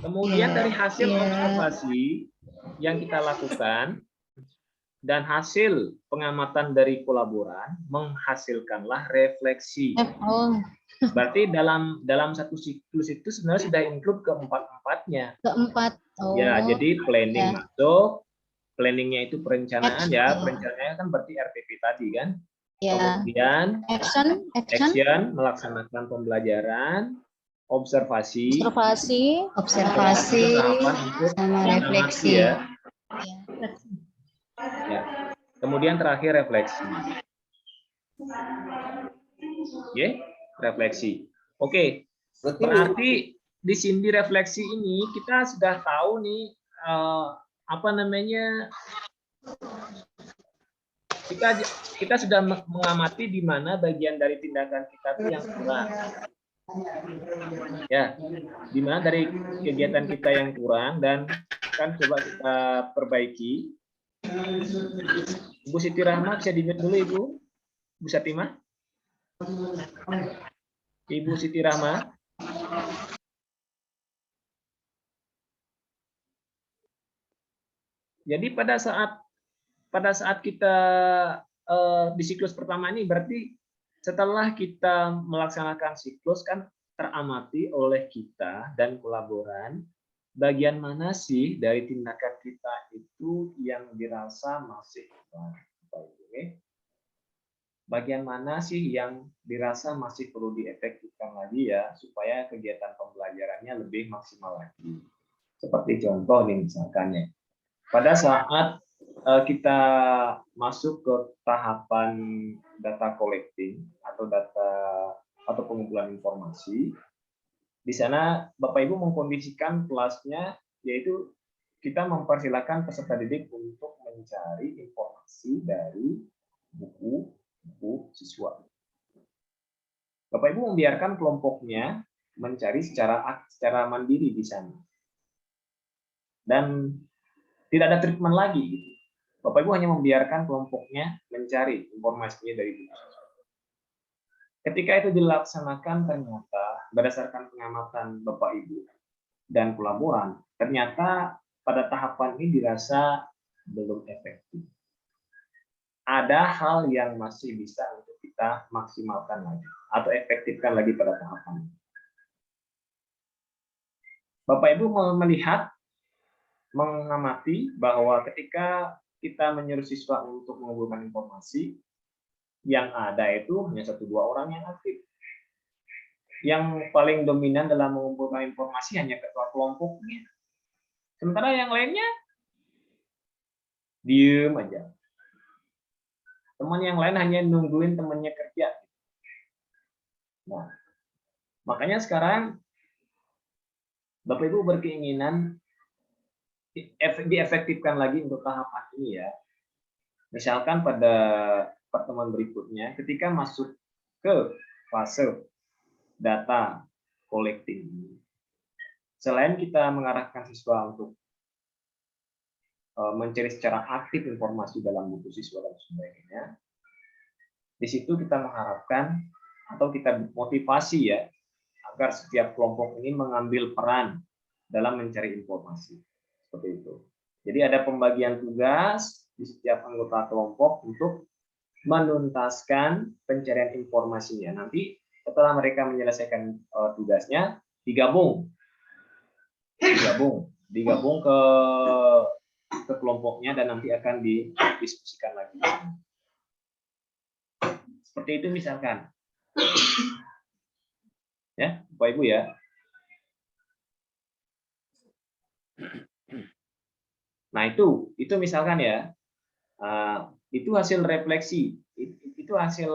Kemudian dari hasil observasi yang kita lakukan dan hasil pengamatan dari kolaboran menghasilkanlah refleksi. Berarti dalam satu siklus itu sebenarnya sudah include keempat-empatnya. Ya, jadi planning masuk, planningnya itu perencanaan ya, perencanaannya kan berarti RTP tadi kan. Kemudian action melaksanakan pembelajaran, observasi sama refleksi ya. Ya. Kemudian terakhir refleksi. Refleksi. Oke. Berarti di sini refleksi ini kita sudah tahu nih kita sudah mengamati di mana bagian dari tindakan kita itu yang kurang. Ya, di mana dari kegiatan kita yang kurang dan kan coba kita perbaiki. Ibu Siti Rahma bisa di-mute dulu Ibu. Ibu Satimah. Ibu Siti Rahma. Jadi pada saat kita di siklus pertama ini berarti setelah kita melaksanakan siklus kan teramati oleh kita dan kolaboran bagian mana sih dari tindakan kita itu yang dirasa masih kurang. Bagian mana sih yang dirasa masih perlu diefektifkan lagi ya supaya kegiatan pembelajarannya lebih maksimal lagi. Seperti contoh nih misalkan ya. Pada saat kita masuk ke tahapan data collecting atau pengumpulan informasi, di sana Bapak Ibu mengkondisikan kelasnya, yaitu kita mempersilahkan peserta didik untuk mencari informasi dari buku siswa. Bapak Ibu membiarkan kelompoknya mencari secara mandiri di sana. Dan tidak ada treatment lagi. Bapak Ibu hanya membiarkan kelompoknya mencari informasinya dari buku. Ketika itu dilaksanakan, ternyata berdasarkan pengamatan Bapak Ibu dan pelaburan, ternyata pada tahapan ini dirasa belum efektif. Ada hal yang masih bisa untuk kita maksimalkan lagi atau efektifkan lagi pada tahapan. Bapak Ibu melihat, mengamati bahwa ketika kita menyuruh siswa untuk mengumpulkan informasi, yang ada itu hanya 1-2 orang yang aktif. Yang paling dominan dalam mengumpulkan informasi hanya ketua kelompoknya. Sementara yang lainnya diem aja. Teman yang lain hanya nungguin temannya kerja. Nah, makanya sekarang Bapak Ibu berkeinginan diefektifkan lagi untuk tahapan ini ya. Misalkan pada pertemuan berikutnya, ketika masuk ke fase data collecting, selain kita mengarahkan siswa untuk mencari secara aktif informasi dalam buku siswa dan sebagainya, di situ kita mengharapkan atau kita motivasi ya, agar setiap kelompok ini mengambil peran dalam mencari informasi. Seperti itu. Jadi ada pembagian tugas di setiap anggota kelompok untuk menuntaskan pencarian informasinya. Nanti setelah mereka menyelesaikan tugasnya, digabung ke kelompoknya dan nanti akan didiskusikan lagi. Seperti itu misalkan. Ya, Bapak Ibu ya. Nah, itu misalkan ya. Itu hasil refleksi. Itu hasil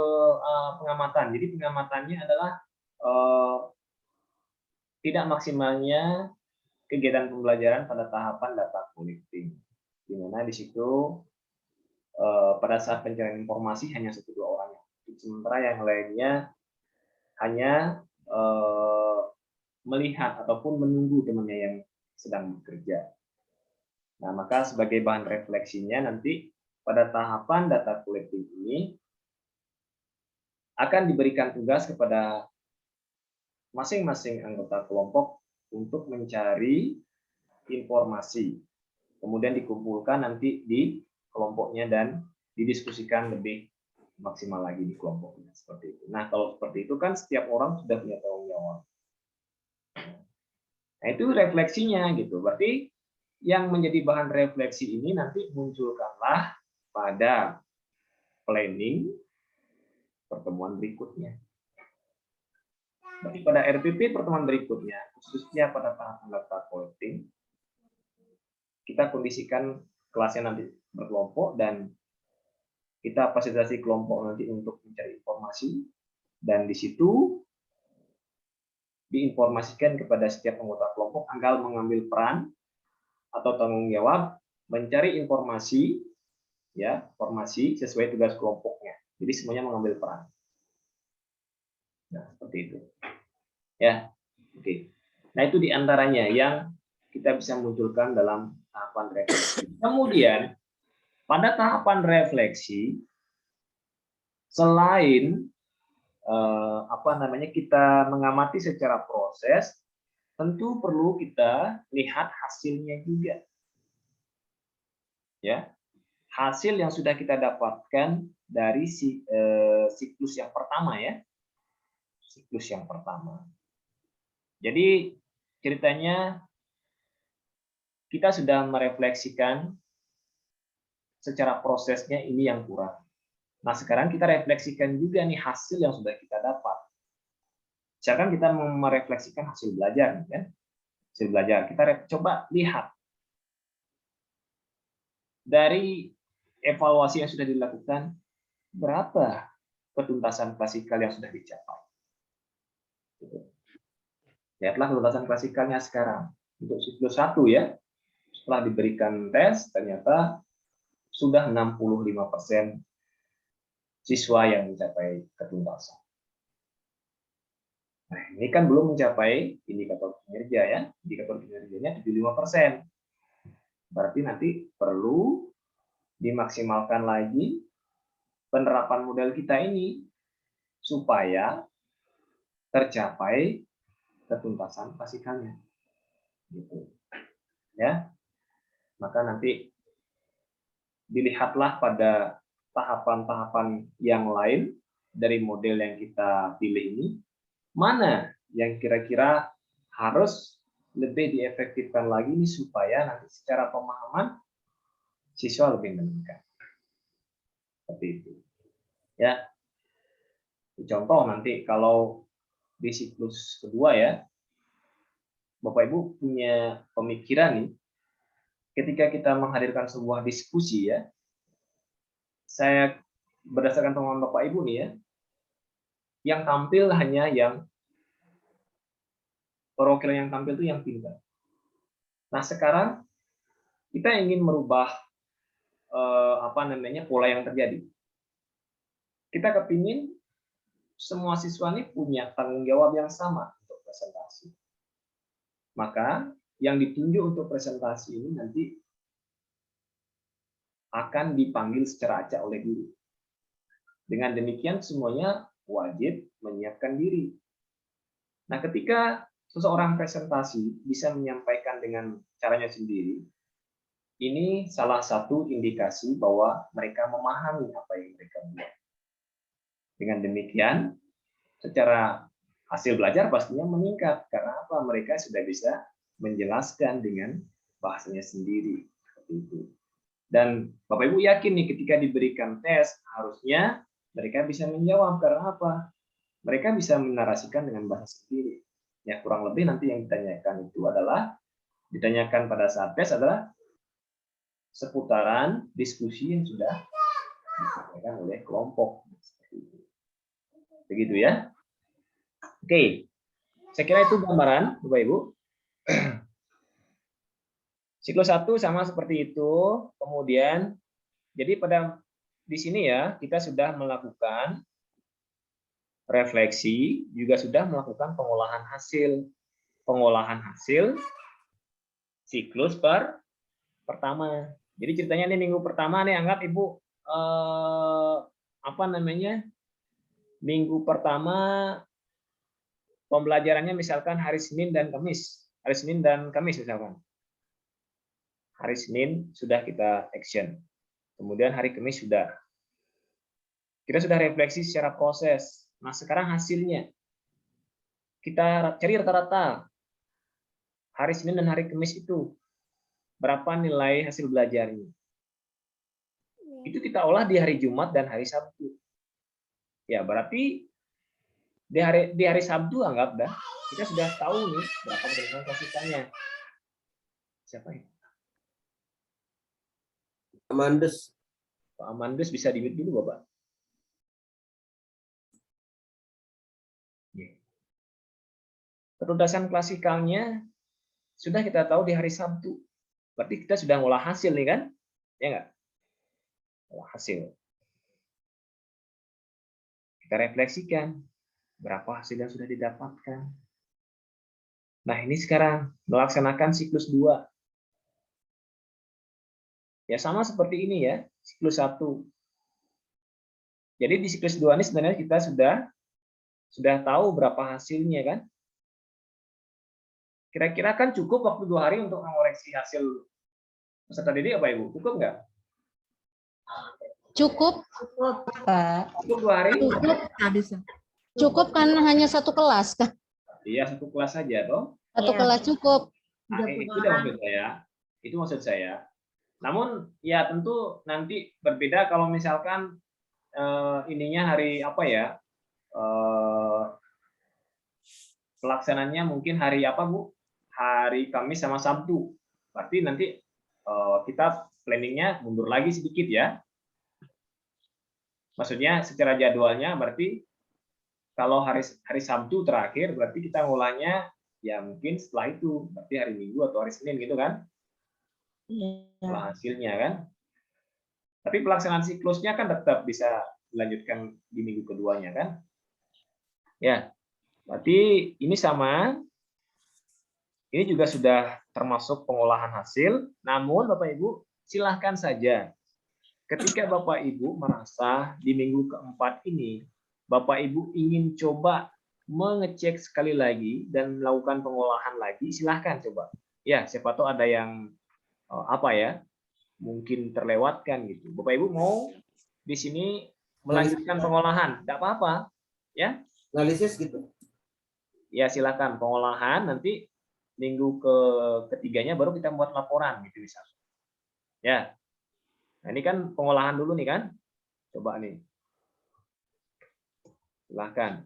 pengamatan. Jadi pengamatannya adalah tidak maksimalnya kegiatan pembelajaran pada tahapan data collecting. Di mana di situ pada saat pencarian informasi hanya 1-2 orang. Sementara yang lainnya hanya melihat ataupun menunggu temannya yang sedang bekerja. Nah, maka sebagai bahan refleksinya nanti pada tahapan data collecting ini akan diberikan tugas kepada masing-masing anggota kelompok untuk mencari informasi. Kemudian dikumpulkan nanti di kelompoknya dan didiskusikan lebih maksimal lagi di kelompoknya seperti itu. Nah, kalau seperti itu kan setiap orang sudah punya tanggung jawab. Nah, itu refleksinya gitu. Berarti yang menjadi bahan refleksi ini nanti munculkanlah pada planning pertemuan berikutnya. Berarti pada RPP pertemuan berikutnya, khususnya pada tahapan data collecting, kita kondisikan kelasnya nanti berkelompok dan kita fasilitasi kelompok nanti untuk mencari informasi, dan di situ diinformasikan kepada setiap anggota kelompok agar mengambil peran atau tanggung jawab mencari informasi, ya, informasi sesuai tugas kelompoknya. Jadi semuanya mengambil peran. Nah, seperti itu. Ya, oke. Nah, itu diantaranya yang kita bisa munculkan dalam tahapan refleksi. Kemudian pada tahapan refleksi, selain kita mengamati secara proses, tentu perlu kita lihat hasilnya juga. Ya, hasil yang sudah kita dapatkan dari siklus yang pertama ya, siklus yang pertama. Jadi ceritanya kita sudah merefleksikan secara prosesnya ini yang kurang. Nah, sekarang kita refleksikan juga nih hasil yang sudah kita dapat. Misalkan kita merefleksikan hasil belajar, kan? Hasil belajar. Kita coba lihat dari evaluasi yang sudah dilakukan, berapa ketuntasan klasikal yang sudah dicapai. Lihatlah ketuntasan klasikalnya sekarang. Untuk siklus 1 ya, setelah diberikan tes, ternyata sudah 65% siswa yang mencapai ketuntasan. Nah, ini kan belum mencapai indikator kinerja ya. Indikator kinerjanya 75%. Berarti nanti perlu dimaksimalkan lagi penerapan model kita ini supaya tercapai ketuntasan klasikalnya. Gitu. Ya. Maka nanti dilihatlah pada tahapan-tahapan yang lain dari model yang kita pilih ini, mana yang kira-kira harus lebih diefektifkan lagi nih supaya nanti secara pemahaman siswa lebih meningkat. Seperti itu. Ya. Contoh nanti kalau di siklus kedua ya, Bapak Ibu punya pemikiran nih, ketika kita menghadirkan sebuah diskusi ya, saya berdasarkan pengalaman Bapak Ibu nih ya, yang tampil hanya yang perwakilan yang tampil itu yang pintar. Nah sekarang kita ingin merubah pola yang terjadi. Kita kepingin semua siswa ini punya tanggung jawab yang sama untuk presentasi. Maka yang ditunjuk untuk presentasi ini nanti akan dipanggil secara acak oleh guru. Dengan demikian semuanya wajib menyiapkan diri. Nah, ketika seseorang presentasi bisa menyampaikan dengan caranya sendiri, ini salah satu indikasi bahwa mereka memahami apa yang mereka buat. Dengan demikian, secara hasil belajar pastinya meningkat. Karena apa? Mereka sudah bisa menjelaskan dengan bahasanya sendiri. Seperti itu. Dan Bapak Ibu yakin nih ketika diberikan tes, harusnya mereka bisa menjawab. Karena apa? Mereka bisa menarasikan dengan bahasa sendiri. Ya, kurang lebih nanti yang ditanyakan itu adalah, ditanyakan pada saat tes adalah seputaran diskusi yang sudah disampaikan oleh kelompok. Begitu ya. Oke, saya kira itu gambaran, Bapak Ibu. Siklus 1 sama seperti itu. Kemudian, jadi di sini ya, kita sudah melakukan refleksi, juga sudah melakukan pengolahan hasil. Pengolahan hasil siklus pertama. Jadi ceritanya nih minggu pertama nih, anggap Ibu minggu pertama pembelajarannya misalkan hari Senin dan Kamis. Hari Senin dan Kamis misalkan. Hari Senin sudah kita action. Kemudian hari Kamis sudah. Kita sudah refleksi secara proses. Nah, sekarang hasilnya. Kita cari rata-rata. Hari Senin dan hari Kamis itu. Berapa nilai hasil belajarnya. Itu kita olah di hari Jumat dan hari Sabtu. Ya, berarti di hari Sabtu anggap dah kita sudah tahu nih berapa keterlibatan klasikalnya. Siapa ini? Amandes. Pak Amandes bisa di-mute dulu, Bapak. Ketuntasan klasikalnya sudah kita tahu di hari Sabtu. Berarti kita sudah ngolah hasil nih kan? Ya enggak? Ngolah hasil. Kita refleksikan berapa hasil yang sudah didapatkan. Nah, ini sekarang melaksanakan siklus 2. Ya, sama seperti ini ya, siklus 1. Jadi di siklus 2 ini sebenarnya kita sudah tahu berapa hasilnya kan? Kira-kira kan cukup waktu 2 hari untuk mengoreksi hasil peserta didik apa Ibu? Cukup nggak? Cukup, Pak. Cukup 2 hari? Nggak bisa. cukup kan hanya satu kelas kan? Iya, satu kelas saja toh. Satu Iya. kelas cukup. Nah, itu udah maksud saya. Itu maksud saya. Namun ya tentu nanti berbeda kalau misalkan ininya hari apa ya? Pelaksananya mungkin hari apa, Bu? Hari Kamis sama Sabtu. Berarti nanti kita planningnya mundur lagi sedikit ya. Maksudnya secara jadwalnya berarti kalau hari Sabtu terakhir berarti kita ngolahnya ya mungkin setelah itu, berarti hari Minggu atau hari Senin gitu kan? Setelah hasilnya kan. Tapi pelaksanaan siklusnya kan tetap bisa dilanjutkan di minggu keduanya kan? Ya, berarti ini sama. Ini juga sudah termasuk pengolahan hasil. Namun Bapak Ibu silahkan saja. Ketika Bapak Ibu merasa di minggu keempat ini Bapak Ibu ingin coba mengecek sekali lagi dan melakukan pengolahan lagi, silahkan coba. Ya, siapa tahu ada yang apa ya, mungkin terlewatkan gitu. Bapak Ibu mau di sini melanjutkan pengolahan, tidak apa-apa, ya. Analisis gitu. Ya silakan pengolahan, nanti minggu ketiganya baru kita buat laporan gitu bisa. Ya. Nah, ini kan pengolahan dulu nih kan. Coba nih. Silahkan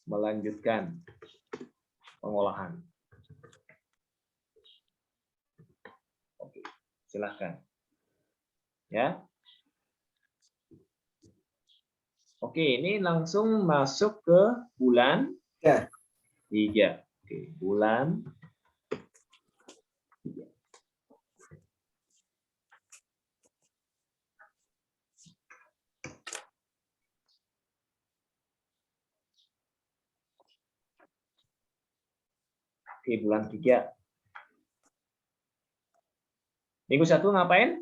melanjutkan pengolahan. Oke, silahkan. Ya. Oke, ini langsung masuk ke bulan 3. Oke, bulan 3. Oke, bulan 3. Minggu 1 ngapain?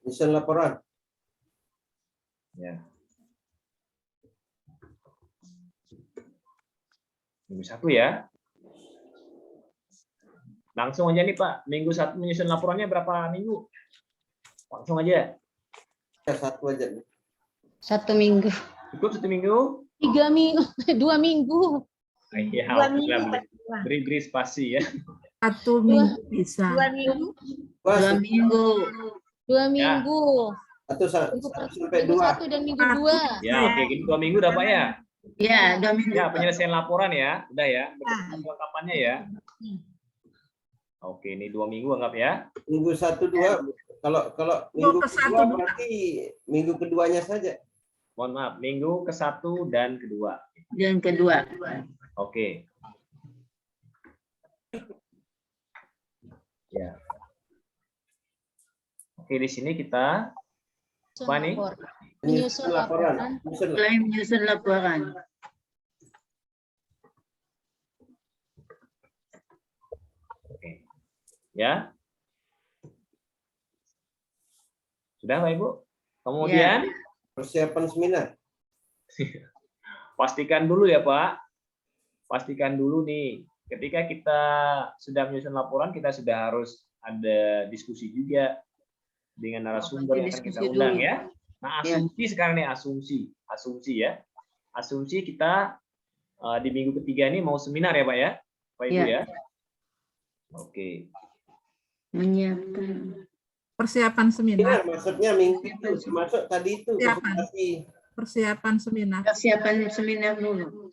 Nyusun laporan. Ya. Minggu 1 ya. Langsung aja nih Pak, minggu 1 menyusun laporannya berapa minggu? Langsung aja. Ya, 1 aja. 1 minggu. Cukup 1 minggu? 3 minggu, 2 minggu. Iya, 2 minggu. beri spasi ya. 1 minggu bisa. 2 minggu. 2 minggu. 2 minggu. Atau Minggu sampai 2. 1 dan minggu 2. Ya, oke, gitu 2 minggu udah Pak ya. Ya, 2 minggu. Ya, penyelesaian laporan ya, udah ya. Kelengkapannya ya. Oke, ini 2 minggu anggap ya. Minggu 1, 2. Kalau minggu ke 1, kedua berarti minggu keduanya saja. Mohon maaf, minggu ke-1 dan kedua. Dan kedua. Oke. Ya. Oke, di sini kita apa nih? Menyusun laporan. Menyusun laporan. Oke. Ya. Sudah Pak Ibu? Kemudian Persiapan seminar. pastikan dulu ya Pak. Pastikan dulu nih, ketika kita sudah menyusun laporan, kita sudah harus ada diskusi juga dengan narasumber yang akan kita undang ya. Nah, asumsi sekarang nih, asumsi ya. Asumsi kita di minggu ketiga ini mau seminar ya Pak ya, Pak Ibu ya. Oke. Menyiapkan. Persiapan seminar. Maksudnya minggu itu masuk tadi itu. Persiapan seminar. Persiapan seminar dulu.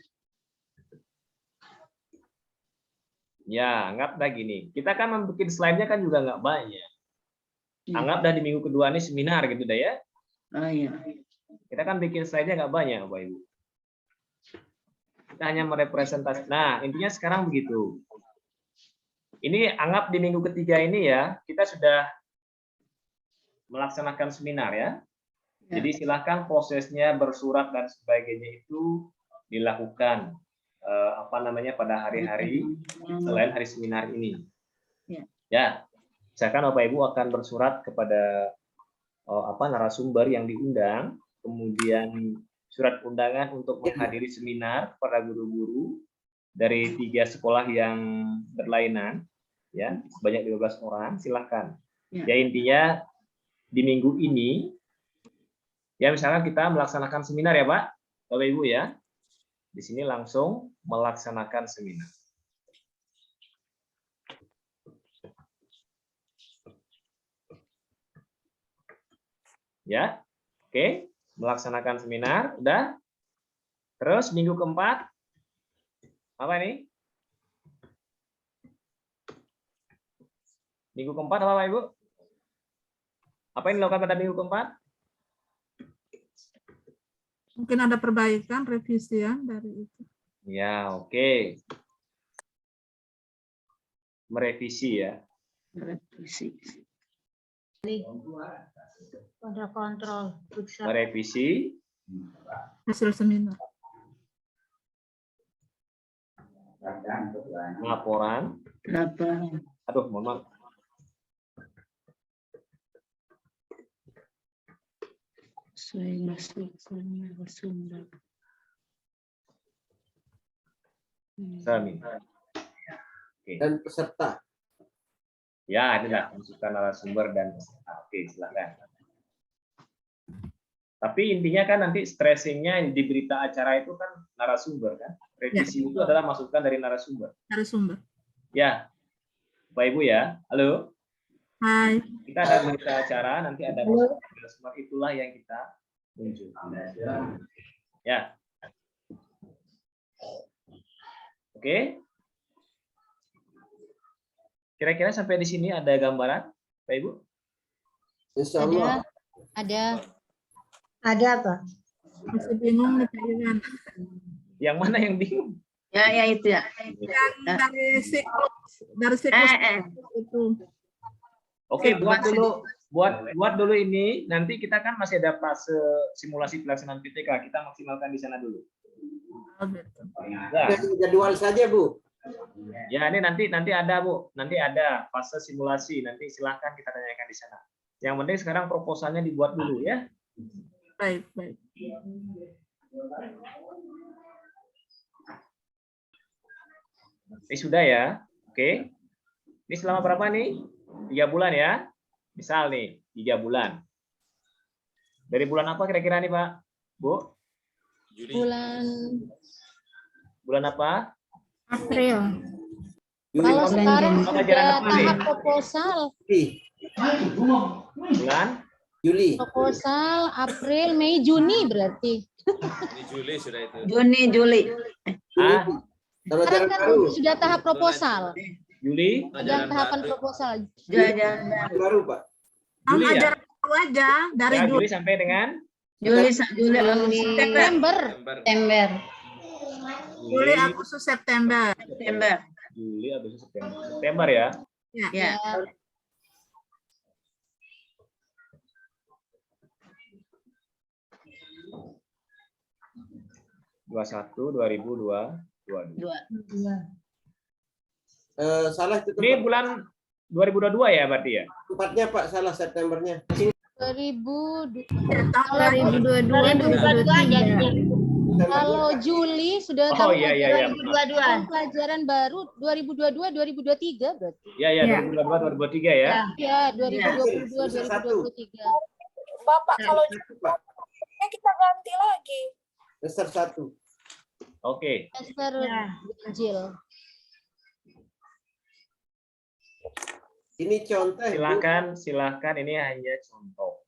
Ya, anggap dah gini. Kita kan membuat slide-nya kan juga nggak banyak. Anggap dah di minggu kedua ini seminar gitu dah ya. Oh iya. Kita kan bikin slide-nya nggak banyak, Bapak Ibu. Kita hanya merepresentasi. Nah, intinya sekarang begitu. Ini anggap di minggu ketiga ini ya, kita sudah melaksanakan seminar ya. Jadi silakan prosesnya bersurat dan sebagainya itu dilakukan pada hari-hari selain hari seminar ini. Ya, misalkan Bapak Ibu akan bersurat kepada narasumber yang diundang, kemudian surat undangan untuk menghadiri seminar para guru-guru dari 3 sekolah yang berlainan, ya sebanyak 12 orang, silakan. Ya intinya di minggu ini, ya misalkan kita melaksanakan seminar ya Pak, Bapak Ibu ya, di sini langsung melaksanakan seminar. Ya, oke, melaksanakan seminar, udah. Terus minggu keempat, apa ini? Minggu keempat apa Pak Ibu? Apa yang dilakukan pada minggu keempat? Mungkin ada perbaikan, revisian dari itu. Ya, oke. Merevisi ya. Merevisi. Kontrol. Periksa. merevisi Hasil seminar. laporan. Laporan. Aduh, mohon maaf. Sesuai masukan narasumber. Seminar. Oke. Dan peserta. Ya, inilah masukan narasumber dan peserta. Oke, silakan. Tapi intinya kan nanti stressingnya di berita acara itu kan narasumber kan. Revisi itu adalah masukan dari narasumber. Narasumber. Ya, Bapak Ibu ya. Halo. Hai. Kita ada berita acara, nanti ada masukan narasumber, itulah yang kita munculkan. Ya. Oke. Kira-kira sampai di sini ada gambaran, Bapak Ibu? Insya Allah. Ada. Ada apa? Masih bingung nih Pak Iwan. Yang mana yang bingung? Ya itu ya. Yang dari siklus itu. Oke, buat dulu ini. Nanti kita kan masih ada fase simulasi pelaksanaan PTK. Kita maksimalkan di sana dulu. Oh, gitu. Ya, Jadwal saja, Bu. ya ini nanti ada Bu. Nanti ada fase simulasi. Nanti silahkan kita tanyakan di sana. Yang penting sekarang proposalnya dibuat dulu ya. Baik, baik. Ini sudah ya. Oke. Ini selama berapa nih? 3 bulan ya. Misal nih, 3 bulan. Dari bulan apa kira-kira nih, Pak? Bu? Bulan apa? April. Kalau sekarang Pelajaran sudah apa nih? tahap proposal. Bulan? Juli. Proposal April, Mei, Juni berarti. Juni, Juli. Ah, Sama Sekarang jalan kan baru. sudah tahap proposal. Juli? Sedang tahapan proposal. Jalan Baru, Pak. Juli ya? Ajar dulu aja dari Ya, Juli. Juli sampai dengan Juli, September. Juli, Agustus, September. September. Juli, Agustus, September. September ya. Ya. Ya. (21) 2022. Salah itu Ini tempat. bulan 2022 ya berarti ya? Tempatnya, Pak. Salah Septembernya. 2000. Tahun 2022. Kalau Juli sudah Oh tahun iya iya iya. tahun pelajaran baru 2022-2023 berarti. Ya ya 2022 2023 ya. Ya, 2022-2023. Bapak, kalau Pak. kita ganti lagi. Semester 1. Oke. Semester ganjil. Ini contoh. Bu. Silakan ini hanya contoh.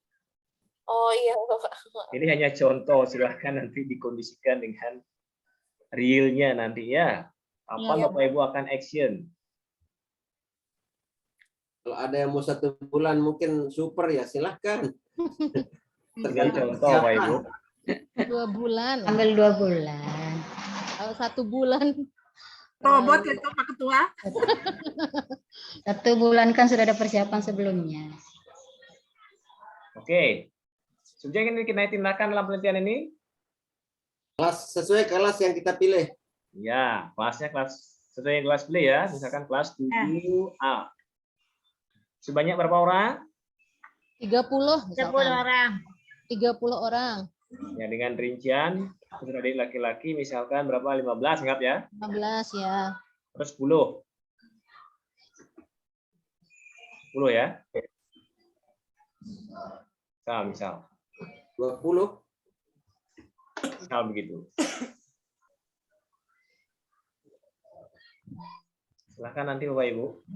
Oh iya, Bapak. Ini hanya contoh, silakan nanti dikondisikan dengan realnya nanti ya. Apa Ya. Bapak Ibu akan action? Kalau ada yang mau 1 bulan mungkin super ya silahkan. Tinggal contoh Bapak Ibu. 2 bulan. Ambil 2 bulan. Kalau 1 bulan. Robot itu Pak Ketua. 1 bulan kan sudah ada persiapan sebelumnya. Oke. Subjek ini kita tindakan dalam penelitian ini? Kelas sesuai kelas yang kita pilih. Ya, kelasnya sesuai kelas pilih ya. Misalkan kelas 7A. Sebanyak berapa orang? 30 misalkan. 30 orang. Ya, dengan rincian adik laki-laki misalkan berapa? 15 anggap ya. 15 ya. Terus 10. 10 ya. Misal 20. misal begitu. Silahkan nanti Bapak Ibu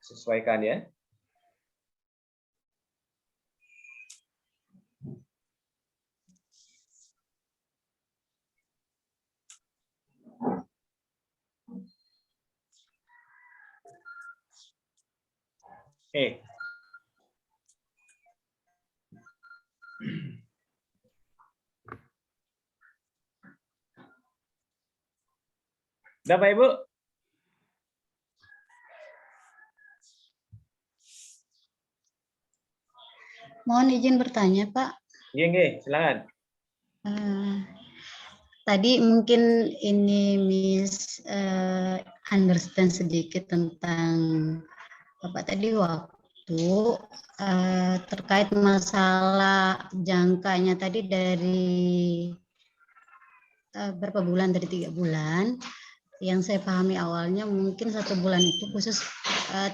disesuaikan ya. Oke. Udah Pak Ibu? Mohon izin bertanya, Pak. Iya, silakan. Tadi mungkin ini Miss understand sedikit tentang Bapak tadi waktu terkait masalah jangkanya tadi dari berapa bulan, dari 3 bulan. Yang saya pahami awalnya mungkin 1 bulan itu khusus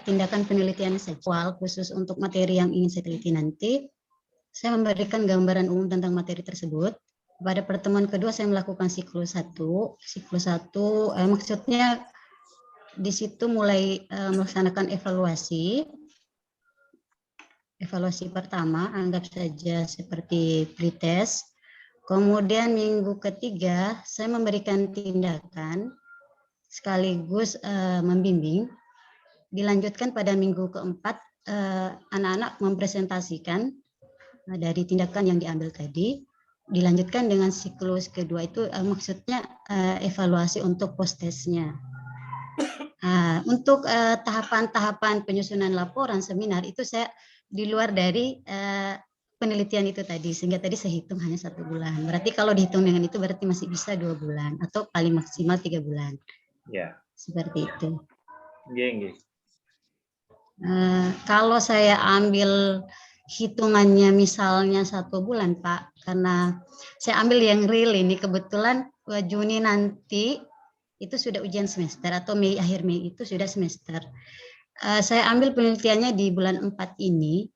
tindakan penelitian seksual, khusus untuk materi yang ingin saya teliti nanti. Saya memberikan gambaran umum tentang materi tersebut. Pada pertemuan kedua saya melakukan siklus 1. Siklus 1 maksudnya di situ mulai melaksanakan evaluasi. Evaluasi pertama anggap saja seperti pretest. Kemudian minggu ketiga saya memberikan tindakan sekaligus membimbing. Dilanjutkan pada minggu keempat anak-anak mempresentasikan dari tindakan yang diambil tadi. Dilanjutkan dengan siklus kedua itu maksudnya evaluasi untuk post-testnya. Untuk tahapan-tahapan penyusunan laporan seminar itu saya di luar dari penelitian itu tadi, sehingga tadi saya hitung hanya 1 bulan. Berarti kalau dihitung dengan itu berarti masih bisa 2 bulan atau paling maksimal 3 bulan. Ya. Seperti itu. Iya. Kalau saya ambil hitungannya misalnya 1 bulan, Pak, karena saya ambil yang real ini kebetulan Juni nanti itu sudah ujian semester atau akhir Mei itu sudah semester. Saya ambil penelitiannya di bulan 4 ini,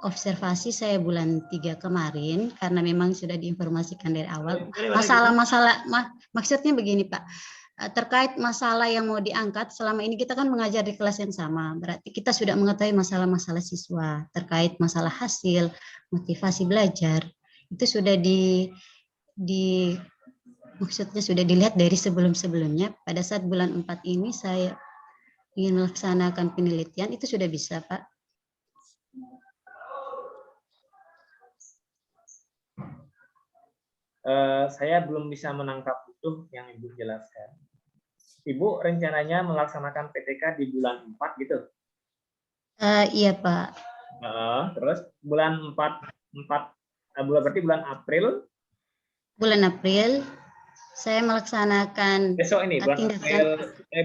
observasi saya bulan 3 kemarin karena memang sudah diinformasikan dari awal. Maksudnya begini, Pak. Terkait masalah yang mau diangkat, selama ini kita kan mengajar di kelas yang sama, berarti kita sudah mengetahui masalah-masalah siswa terkait masalah hasil, motivasi belajar, itu sudah maksudnya sudah dilihat dari sebelum-sebelumnya. Pada saat bulan 4 ini saya ingin melaksanakan penelitian, itu sudah bisa, Pak. Saya belum bisa menangkap utuh yang Ibu jelaskan. Ibu rencananya melaksanakan PTK di bulan 4 gitu? Iya, Pak. Terus bulan 4 berarti bulan April? Bulan April saya melaksanakan besok ini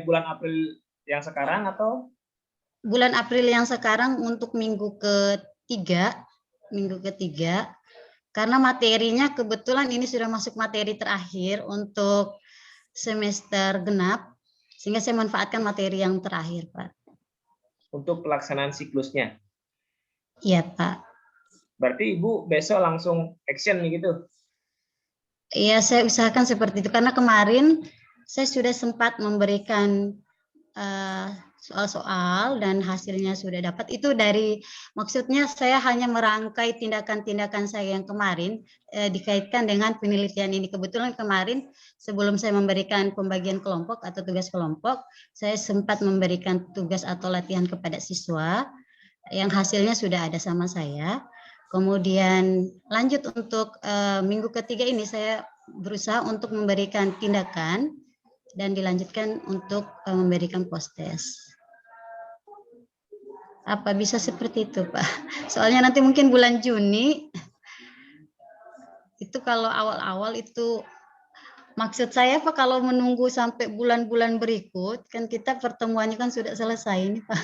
bulan April yang sekarang atau? Bulan April yang sekarang untuk minggu ketiga, karena materinya kebetulan ini sudah masuk materi terakhir untuk semester genap, sehingga saya manfaatkan materi yang terakhir, Pak. Untuk pelaksanaan siklusnya? Iya, Pak. Berarti Ibu besok langsung action nih gitu? Iya, saya usahakan seperti itu, karena kemarin saya sudah sempat memberikan soal-soal dan hasilnya sudah dapat. Itu maksudnya saya hanya merangkai tindakan-tindakan saya yang kemarin dikaitkan dengan penelitian ini. Kebetulan kemarin sebelum saya memberikan pembagian kelompok atau tugas kelompok, saya sempat memberikan tugas atau latihan kepada siswa yang hasilnya sudah ada sama saya. Kemudian lanjut untuk minggu ketiga ini saya berusaha untuk memberikan tindakan dan dilanjutkan untuk memberikan post-test. Apa bisa seperti itu, Pak? Soalnya nanti mungkin bulan Juni, itu kalau awal-awal itu, maksud saya Pak, kalau menunggu sampai bulan-bulan berikut, kan kita pertemuannya kan sudah selesai ini, Pak.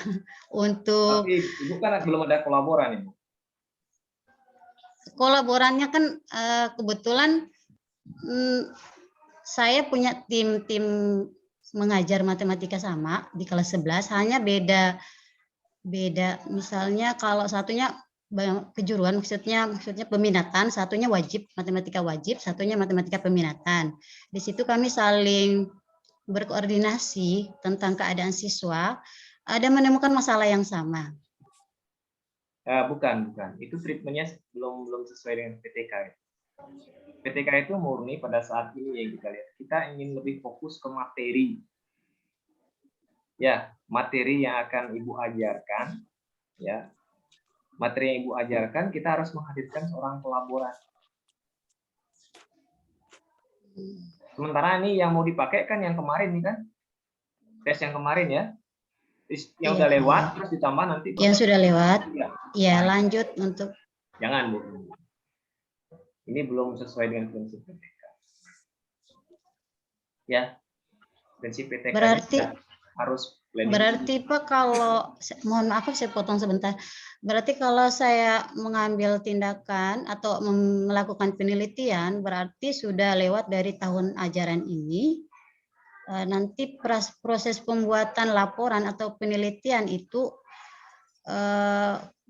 Untuk tapi Ibu kan belum ada kolaboran, Ibu. Kolaborannya kan kebetulan saya punya tim mengajar matematika sama di kelas 11, hanya beda misalnya kalau satunya kejuruan, maksudnya peminatan, satunya wajib matematika wajib, satunya matematika peminatan. Di situ kami saling berkoordinasi tentang keadaan siswa, ada menemukan masalah yang sama. Bukan, itu treatmentnya belum sesuai dengan PTK. PTK itu murni pada saat ini yang kita lihat. Kita ingin lebih fokus ke materi. Ya, materi yang akan Ibu ajarkan, ya. Materi yang Ibu ajarkan, kita harus menghadirkan seorang kolaboran. Sementara ini yang mau dipakai kan yang kemarin nih kan? Tes yang kemarin ya. Yang udah lewat, terus ditambah nanti. Yang sudah lewat, ya lanjut untuk. Jangan, Bu. Ini belum sesuai dengan prinsip PTK. Ya, prinsip PTK Berarti harus planning. Berarti Pak, kalau mohon maaf saya potong sebentar. Berarti kalau saya mengambil tindakan atau melakukan penelitian berarti sudah lewat dari tahun ajaran ini. Nanti proses pembuatan laporan atau penelitian itu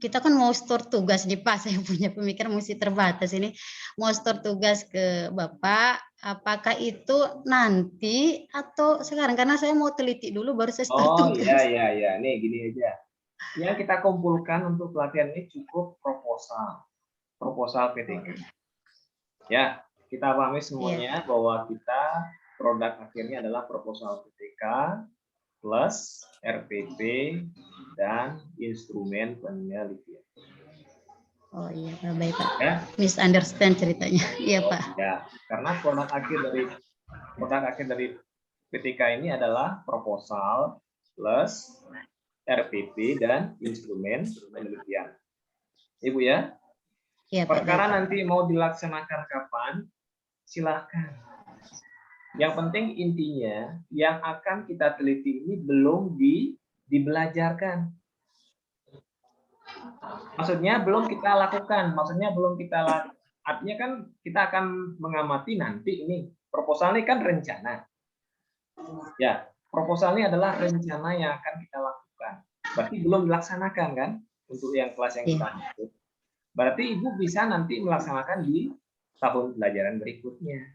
kita kan mau store tugas nih Pak, saya punya pemikiran mesti terbatas ini, mau store tugas ke Bapak, apakah itu nanti atau sekarang? Karena saya mau teliti dulu baru saya store tugas. Oh iya, nih gini aja. Yang kita kumpulkan untuk pelatihan ini cukup proposal PTK. Ya, kita pahami semuanya bahwa kita produk akhirnya adalah proposal PTK plus RPP dan instrumen penelitian. Oh iya, baik Pak. Ya. Misunderstand ceritanya. Iya Pak. Ya, karena produk akhir dari PTK ini adalah proposal plus RPP dan instrumen penelitian. Ibu ya. Iya Pak. Perkara nanti mau dilaksanakan kapan, silahkan. Yang penting intinya yang akan kita teliti ini belum dibelajarkan. Maksudnya belum kita lakukan, artinya kan kita akan mengamati nanti ini. Proposal ini kan rencana. Ya, proposal ini adalah rencana yang akan kita lakukan. Berarti belum dilaksanakan kan untuk yang kelas yang kita maksud. Berarti Ibu bisa nanti melaksanakan di tahun pelajaran berikutnya.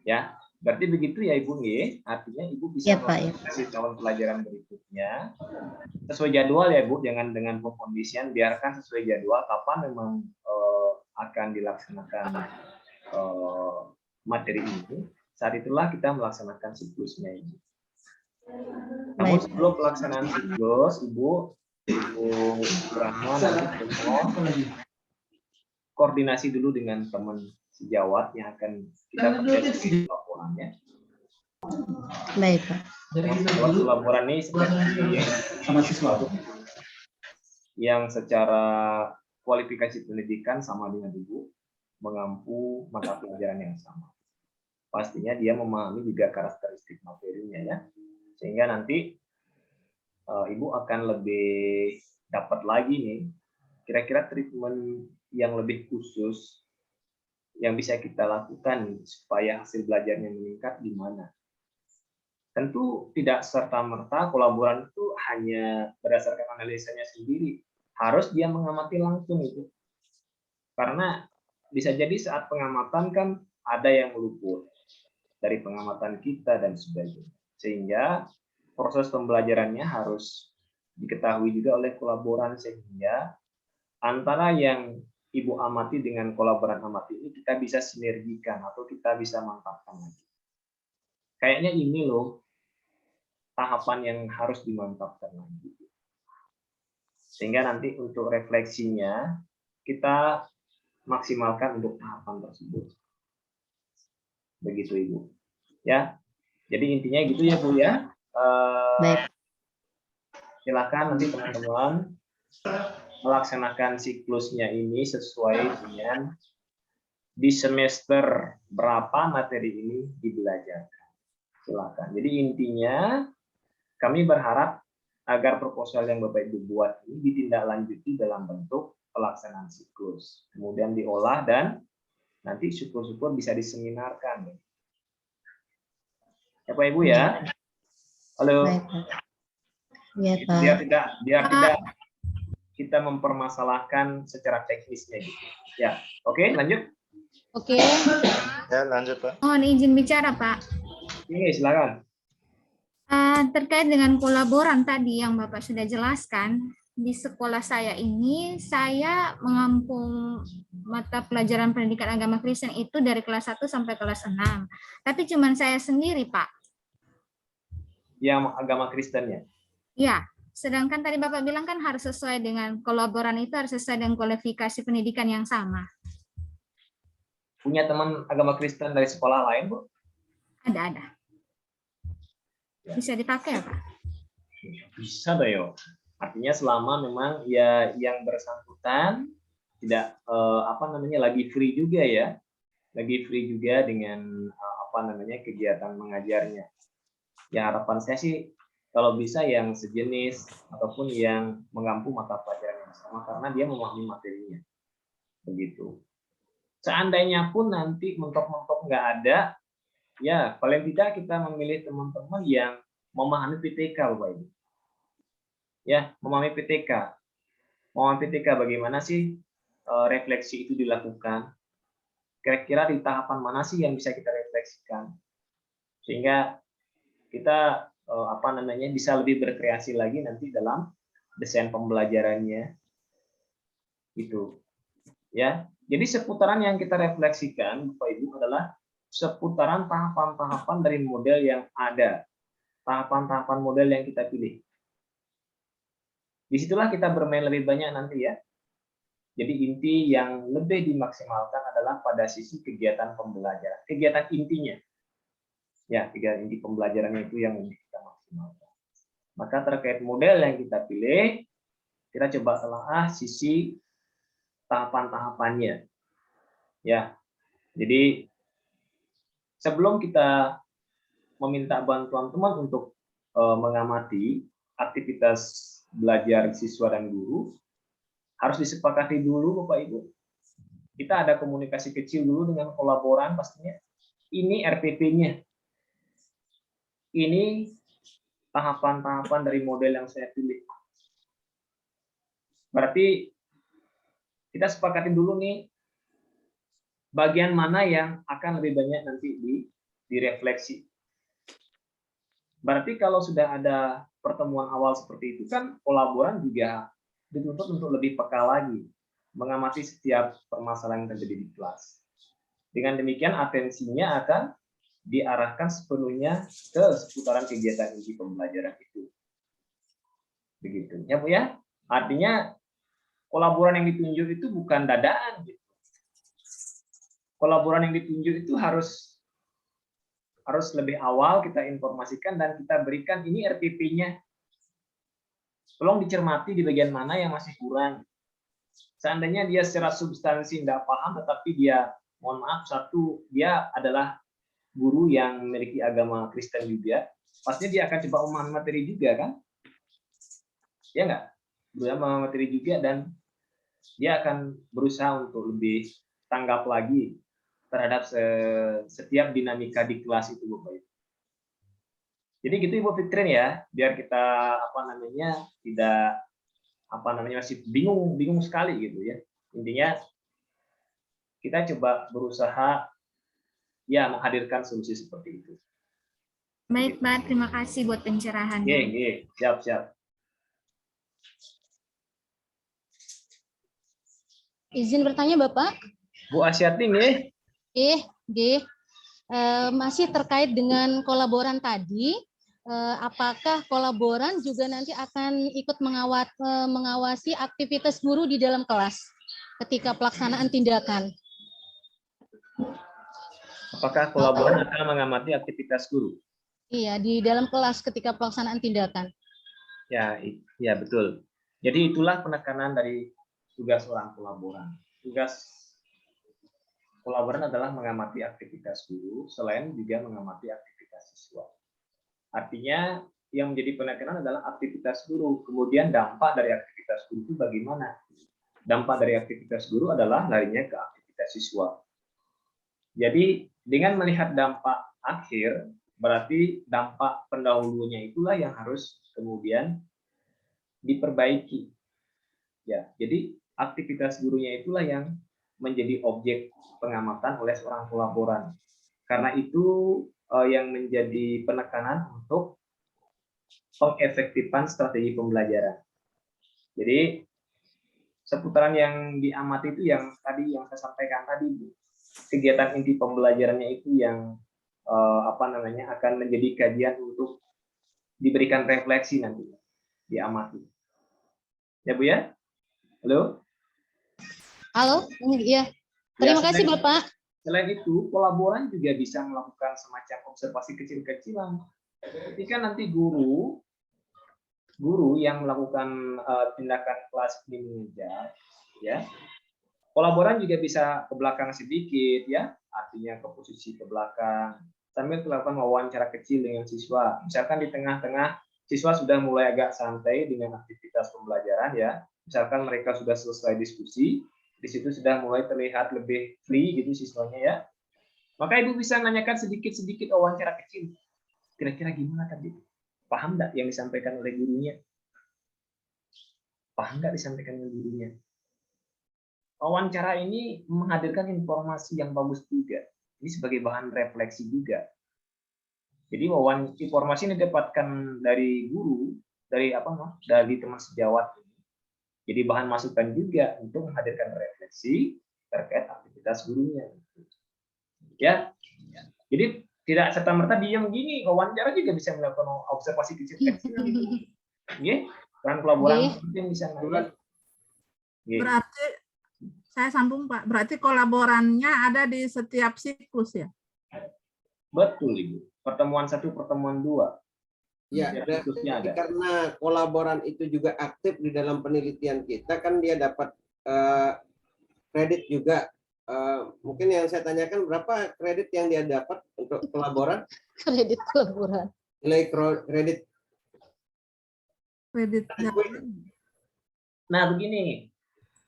Ya, berarti begitu ya Ibu nggih. Artinya Ibu bisa melaksanakan tahun pelajaran berikutnya sesuai jadwal ya Bu, jangan dengan pengkondisian, biarkan sesuai jadwal kapan memang akan dilaksanakan materi ini. Saat itulah kita melaksanakan siklusnya Ibu. Namun sebelum pelaksanaan siklus, Ibu Rahma nanti koordinasi dulu dengan teman sejawat yang akan kita perbaiki laporannya. Baik Pak. Waktu laporan ini sama siswa yang secara kualifikasi pendidikan sama dengan Ibu, mengampu mata pelajaran yang sama. Pastinya dia memahami juga karakteristik materinya ya, sehingga nanti Ibu akan lebih dapat lagi nih kira-kira treatment yang lebih khusus yang bisa kita lakukan supaya hasil belajarnya meningkat di mana. Tentu tidak serta-merta kolaboran itu hanya berdasarkan analisanya sendiri. Harus dia mengamati langsung itu. Karena bisa jadi saat pengamatan kan ada yang luput dari pengamatan kita dan sebagainya. Sehingga proses pembelajarannya harus diketahui juga oleh kolaboran sehingga antara yang Ibu amati dengan kolaboran amati ini kita bisa sinergikan atau kita bisa mantapkan lagi. Kayaknya ini loh tahapan yang harus dimantapkan lagi. Sehingga nanti untuk refleksinya kita maksimalkan untuk tahapan tersebut. Begitu Ibu. Ya. Jadi intinya gitu ya Bu ya. Silakan nanti teman-teman melaksanakan siklusnya ini sesuai dengan di semester berapa materi ini dibelajarkan. Silakan. Jadi intinya kami berharap agar proposal yang Bapak Ibu buat ini ditindaklanjuti dalam bentuk pelaksanaan siklus. Kemudian diolah dan nanti syukur-syukur bisa diseminarkan. Ya Pak Ibu ya. Halo. Ya, Pak. Biar tidak kita mempermasalahkan secara teknisnya gitu. Ya, oke, lanjut. Oke. Ya, lanjut Pak. Mohon izin bicara Pak. Ini silakan. Terkait dengan kolaboran tadi yang Bapak sudah jelaskan, di sekolah saya ini saya mengampu mata pelajaran pendidikan agama Kristen itu dari kelas 1 sampai kelas 6. Tapi cuman saya sendiri, Pak. Yang agama Kristennya? Ya. Sedangkan tadi Bapak bilang kan harus sesuai dengan kolaboran itu harus sesuai dengan kualifikasi pendidikan yang sama. Punya teman agama Kristen dari sekolah lain, Bu? Ada. Bisa dipakai ya, Pak? Bisa, Bayo. Artinya selama memang ya yang bersangkutan tidak lagi free juga ya, lagi free juga dengan kegiatan mengajarnya. Ya harapan saya sih kalau bisa yang sejenis ataupun yang mengampu mata pelajaran yang sama karena dia memahami materinya. Begitu. Seandainya pun nanti mentok-mentok nggak ada, ya paling tidak kita memilih teman-teman yang memahami PTK, Bapak Ibu. Ya, memahami PTK. Memahami PTK bagaimana sih refleksi itu dilakukan? Kira-kira di tahapan mana sih yang bisa kita refleksikan? Sehingga kita bisa lebih berkreasi lagi nanti dalam desain pembelajarannya. Itu. Ya. Jadi seputaran yang kita refleksikan, Bapak Ibu, adalah seputaran tahapan-tahapan dari model yang ada. Tahapan-tahapan model yang kita pilih. Disitulah kita bermain lebih banyak nanti ya. Jadi inti yang lebih dimaksimalkan adalah pada sisi kegiatan pembelajaran. Kegiatan intinya. Ya, kegiatan inti pembelajarannya itu yang kita maksimalkan. Maka terkait model yang kita pilih, kita coba telah sisi tahapan-tahapannya. Ya. Jadi sebelum kita meminta bantuan teman untuk mengamati aktivitas belajar siswa dan guru, harus disepakati dulu Bapak Ibu. Kita ada komunikasi kecil dulu dengan kolaboran pastinya. Ini RPP-nya. Ini tahapan-tahapan dari model yang saya pilih. Berarti kita sepakati dulu nih bagian mana yang akan lebih banyak nanti direfleksi. Berarti kalau sudah ada pertemuan awal seperti itu kan kolaboran juga dituntut untuk lebih peka lagi mengamati setiap permasalahan yang terjadi di kelas. Dengan demikian atensinya akan diarahkan sepenuhnya ke seputaran kegiatan inti pembelajaran itu. Begitu. Ya Bu ya. Artinya kolaboran yang ditunjuk itu bukan dadaan gitu. Kolaboran yang ditunjuk itu harus lebih awal kita informasikan dan kita berikan ini RPP-nya. Tolong dicermati di bagian mana yang masih kurang. Seandainya dia secara substansi tidak paham, tetapi dia, mohon maaf, satu, dia adalah guru yang memiliki agama Kristen juga, pastinya dia akan coba memahami materi juga kan? Ya nggak? Berusaha memahami materi juga dan dia akan berusaha untuk lebih tanggap lagi terhadap setiap dinamika di kelas itu, Bapak Ibu. Jadi gitu Ibu Fitrin ya, biar kita tidak masih bingung sekali gitu ya. Intinya kita coba berusaha ya menghadirkan solusi seperti itu. Baik, Pak. Terima kasih buat pencerahannya. Oke, siap. Izin bertanya Bapak. Bu Asyati nggih. Masih terkait dengan kolaboran tadi, apakah kolaboran juga nanti akan ikut mengawasi aktivitas guru di dalam kelas ketika pelaksanaan tindakan? Apakah kolaboran akan mengamati aktivitas guru? Iya, di dalam kelas ketika pelaksanaan tindakan. Ya betul. Jadi itulah penekanan dari tugas orang kolaboran. Tugas kolaboran adalah mengamati aktivitas guru, selain juga mengamati aktivitas siswa. Artinya yang menjadi penekanan adalah aktivitas guru. Kemudian dampak dari aktivitas guru itu bagaimana? Dampak dari aktivitas guru adalah larinya ke aktivitas siswa. Jadi dengan melihat dampak akhir, berarti dampak pendahulunya itulah yang harus kemudian diperbaiki. Ya, jadi aktivitas gurunya itulah yang menjadi objek pengamatan oleh seorang kolaboran. Karena itu yang menjadi penekanan untuk pengefektifan strategi pembelajaran. Jadi seputaran yang diamati itu yang tadi yang saya sampaikan tadi, kegiatan inti pembelajarannya itu yang akan menjadi kajian untuk diberikan refleksi nanti, diamati. Ya Bu ya? Halo? Halo, iya. Terima kasih Bapak. Selain itu, kolaboran juga bisa melakukan semacam observasi kecil-kecilan. Ketika nanti guru guru yang melakukan tindakan kelas ini mengejar, ya, kolaboran juga bisa ke belakang sedikit, ya, artinya ke posisi ke belakang sambil melakukan wawancara kecil dengan siswa. Misalkan di tengah-tengah siswa sudah mulai agak santai dengan aktivitas pembelajaran, ya, misalkan mereka sudah selesai diskusi, di situ sudah mulai terlihat lebih free gitu siswanya, ya. Maka Ibu bisa nanyakan sedikit-sedikit wawancara kecil. Kira-kira gimana tadi? Paham nggak yang disampaikan oleh gurunya? Paham nggak disampaikan oleh gurunya? Wawancara ini menghadirkan informasi yang bagus juga. Ini sebagai bahan refleksi juga. Jadi informasi ini didapatkan dari guru, dari teman sejawat. Jadi bahan masukan juga untuk menghadirkan refleksi terkait aktivitas gurunya. Ya, jadi tidak serta-merta diam gini, wawancara juga bisa melakukan observasi kecil-kecil. Ya, peran kolaborasi mungkin bisa melakukan. Berarti saya sambung Pak, berarti kolaborannya ada di setiap siklus ya? Betul Ibu, pertemuan 1, pertemuan 2. Ya, berarti karena kolaboran itu juga aktif di dalam penelitian kita, kan dia dapat kredit juga. Mungkin yang saya tanyakan, berapa kredit yang dia dapat untuk kolaboran? Kredit kolaboran. Nilai kredit. Nah, begini,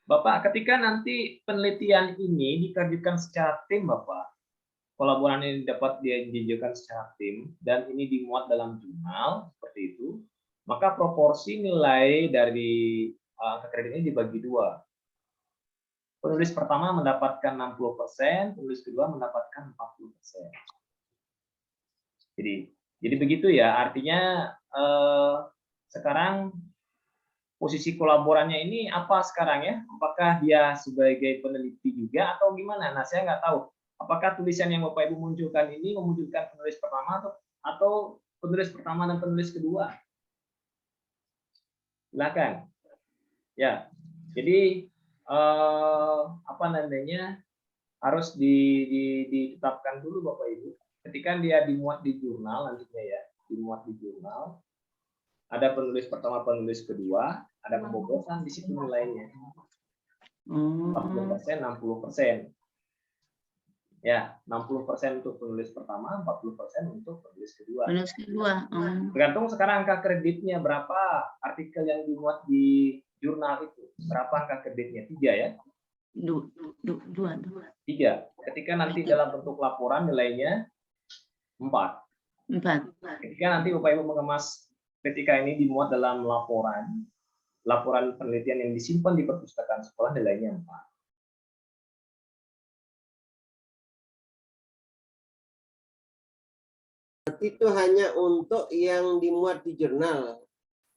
Bapak, ketika nanti penelitian ini dikerjakan secara tim, Bapak, kolaboran ini dapat dijajarkan secara tim, dan ini dimuat dalam jurnal, seperti itu, maka proporsi nilai dari kredit ini dibagi 2. Penulis pertama mendapatkan 60%, penulis kedua mendapatkan 40%. Jadi begitu ya, artinya sekarang posisi kolaborannya ini apa sekarang ya? Apakah dia sebagai peneliti juga atau gimana? Nah, saya nggak tahu. Apakah tulisan yang Bapak Ibu munculkan ini memunculkan penulis pertama atau penulis pertama dan penulis kedua? Silakan. Ya, jadi harus ditetapkan dulu Bapak Ibu. Ketika dia dimuat di jurnal nantinya ya, dimuat di jurnal, ada penulis pertama, penulis kedua, ada pembobosan di situ nilainya. 40%, 60%. Ya, 60% untuk penulis pertama, 40% untuk penulis kedua. Penulis kedua. Tergantung sekarang angka kreditnya berapa, artikel yang dimuat di jurnal itu. Berapa angka kreditnya? 3 ya? 3. Ketika nanti dalam bentuk laporan nilainya 4. Ketika nanti Bapak Ibu mengemas ketika ini dimuat dalam laporan penelitian yang disimpan di perpustakaan sekolah nilainya 4. Itu hanya untuk yang dimuat di jurnal.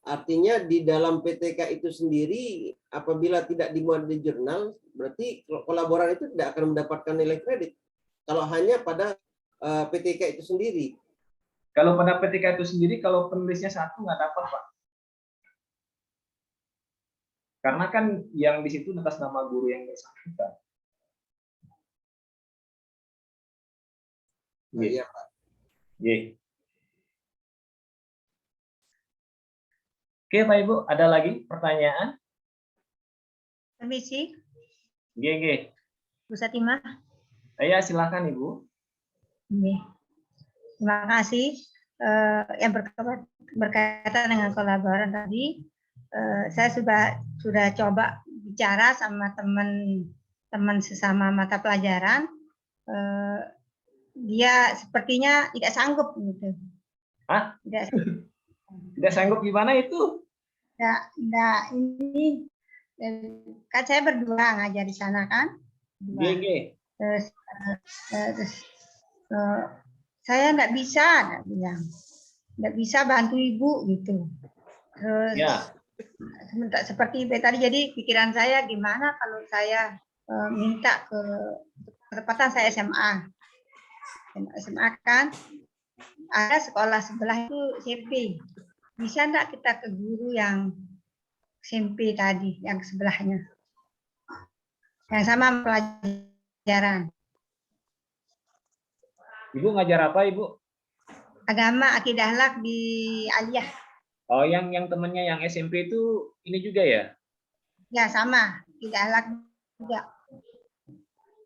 Artinya di dalam PTK itu sendiri, apabila tidak dimuat di jurnal, berarti kolaboran itu tidak akan mendapatkan nilai kredit. Kalau hanya pada PTK itu sendiri. Kalau pada PTK itu sendiri, kalau penulisnya 1 nggak dapat, Pak. Karena kan yang di situ atas nama guru yang bersangkutan. Iya, Pak. Oke, Pak Ibu, ada lagi pertanyaan? Permisi, GG. Bu Satimah. Ya, silakan Ibu. Terima kasih. Yang berkaitan dengan kolaboran tadi, saya sudah coba bicara sama teman sesama mata pelajaran. Dia sepertinya tidak sanggup gitu. Hah? Tidak sanggup gimana itu? Ini kan saya berdua ngajar di sana kan. Terus saya nggak bisa bantu ibu gitu. Terus seperti tadi, jadi pikiran saya gimana kalau saya minta ke ketepatan saya SMA kan ada sekolah sebelah itu SMP. Bisa enggak kita ke guru yang SMP tadi, yang sebelahnya? Yang sama pelajaran. Ibu ngajar apa, Ibu? Agama, akidah akhlak di Aliyah. Oh, yang temannya yang SMP itu ini juga ya? Ya sama, tidak halal juga.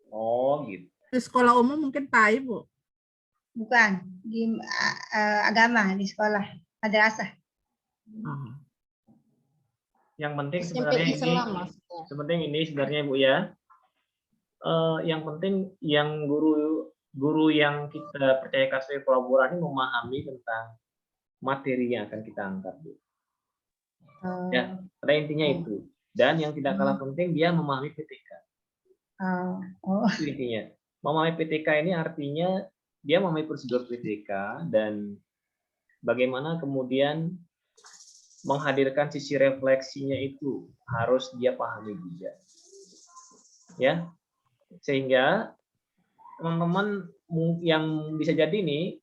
Oh, gitu. Di sekolah umum mungkin PAI, Bu. Bukan di agama di sekolah madrasah. Yang penting SMP sebenarnya Islam, ini, maksudnya. sebenarnya ini sebenarnya Bu ya. Yang penting yang guru yang kita percayakan sebagai kolaboran ini memahami tentang materi yang akan kita angkat, Bu. Ya, pada intinya itu. Dan yang tidak kalah penting dia memahami PTK. Itu intinya. Memahami PTK ini artinya dia memahami prosedur PTK dan bagaimana kemudian menghadirkan sisi refleksinya itu harus dia pahami juga. Ya. Sehingga teman-teman yang bisa jadi nih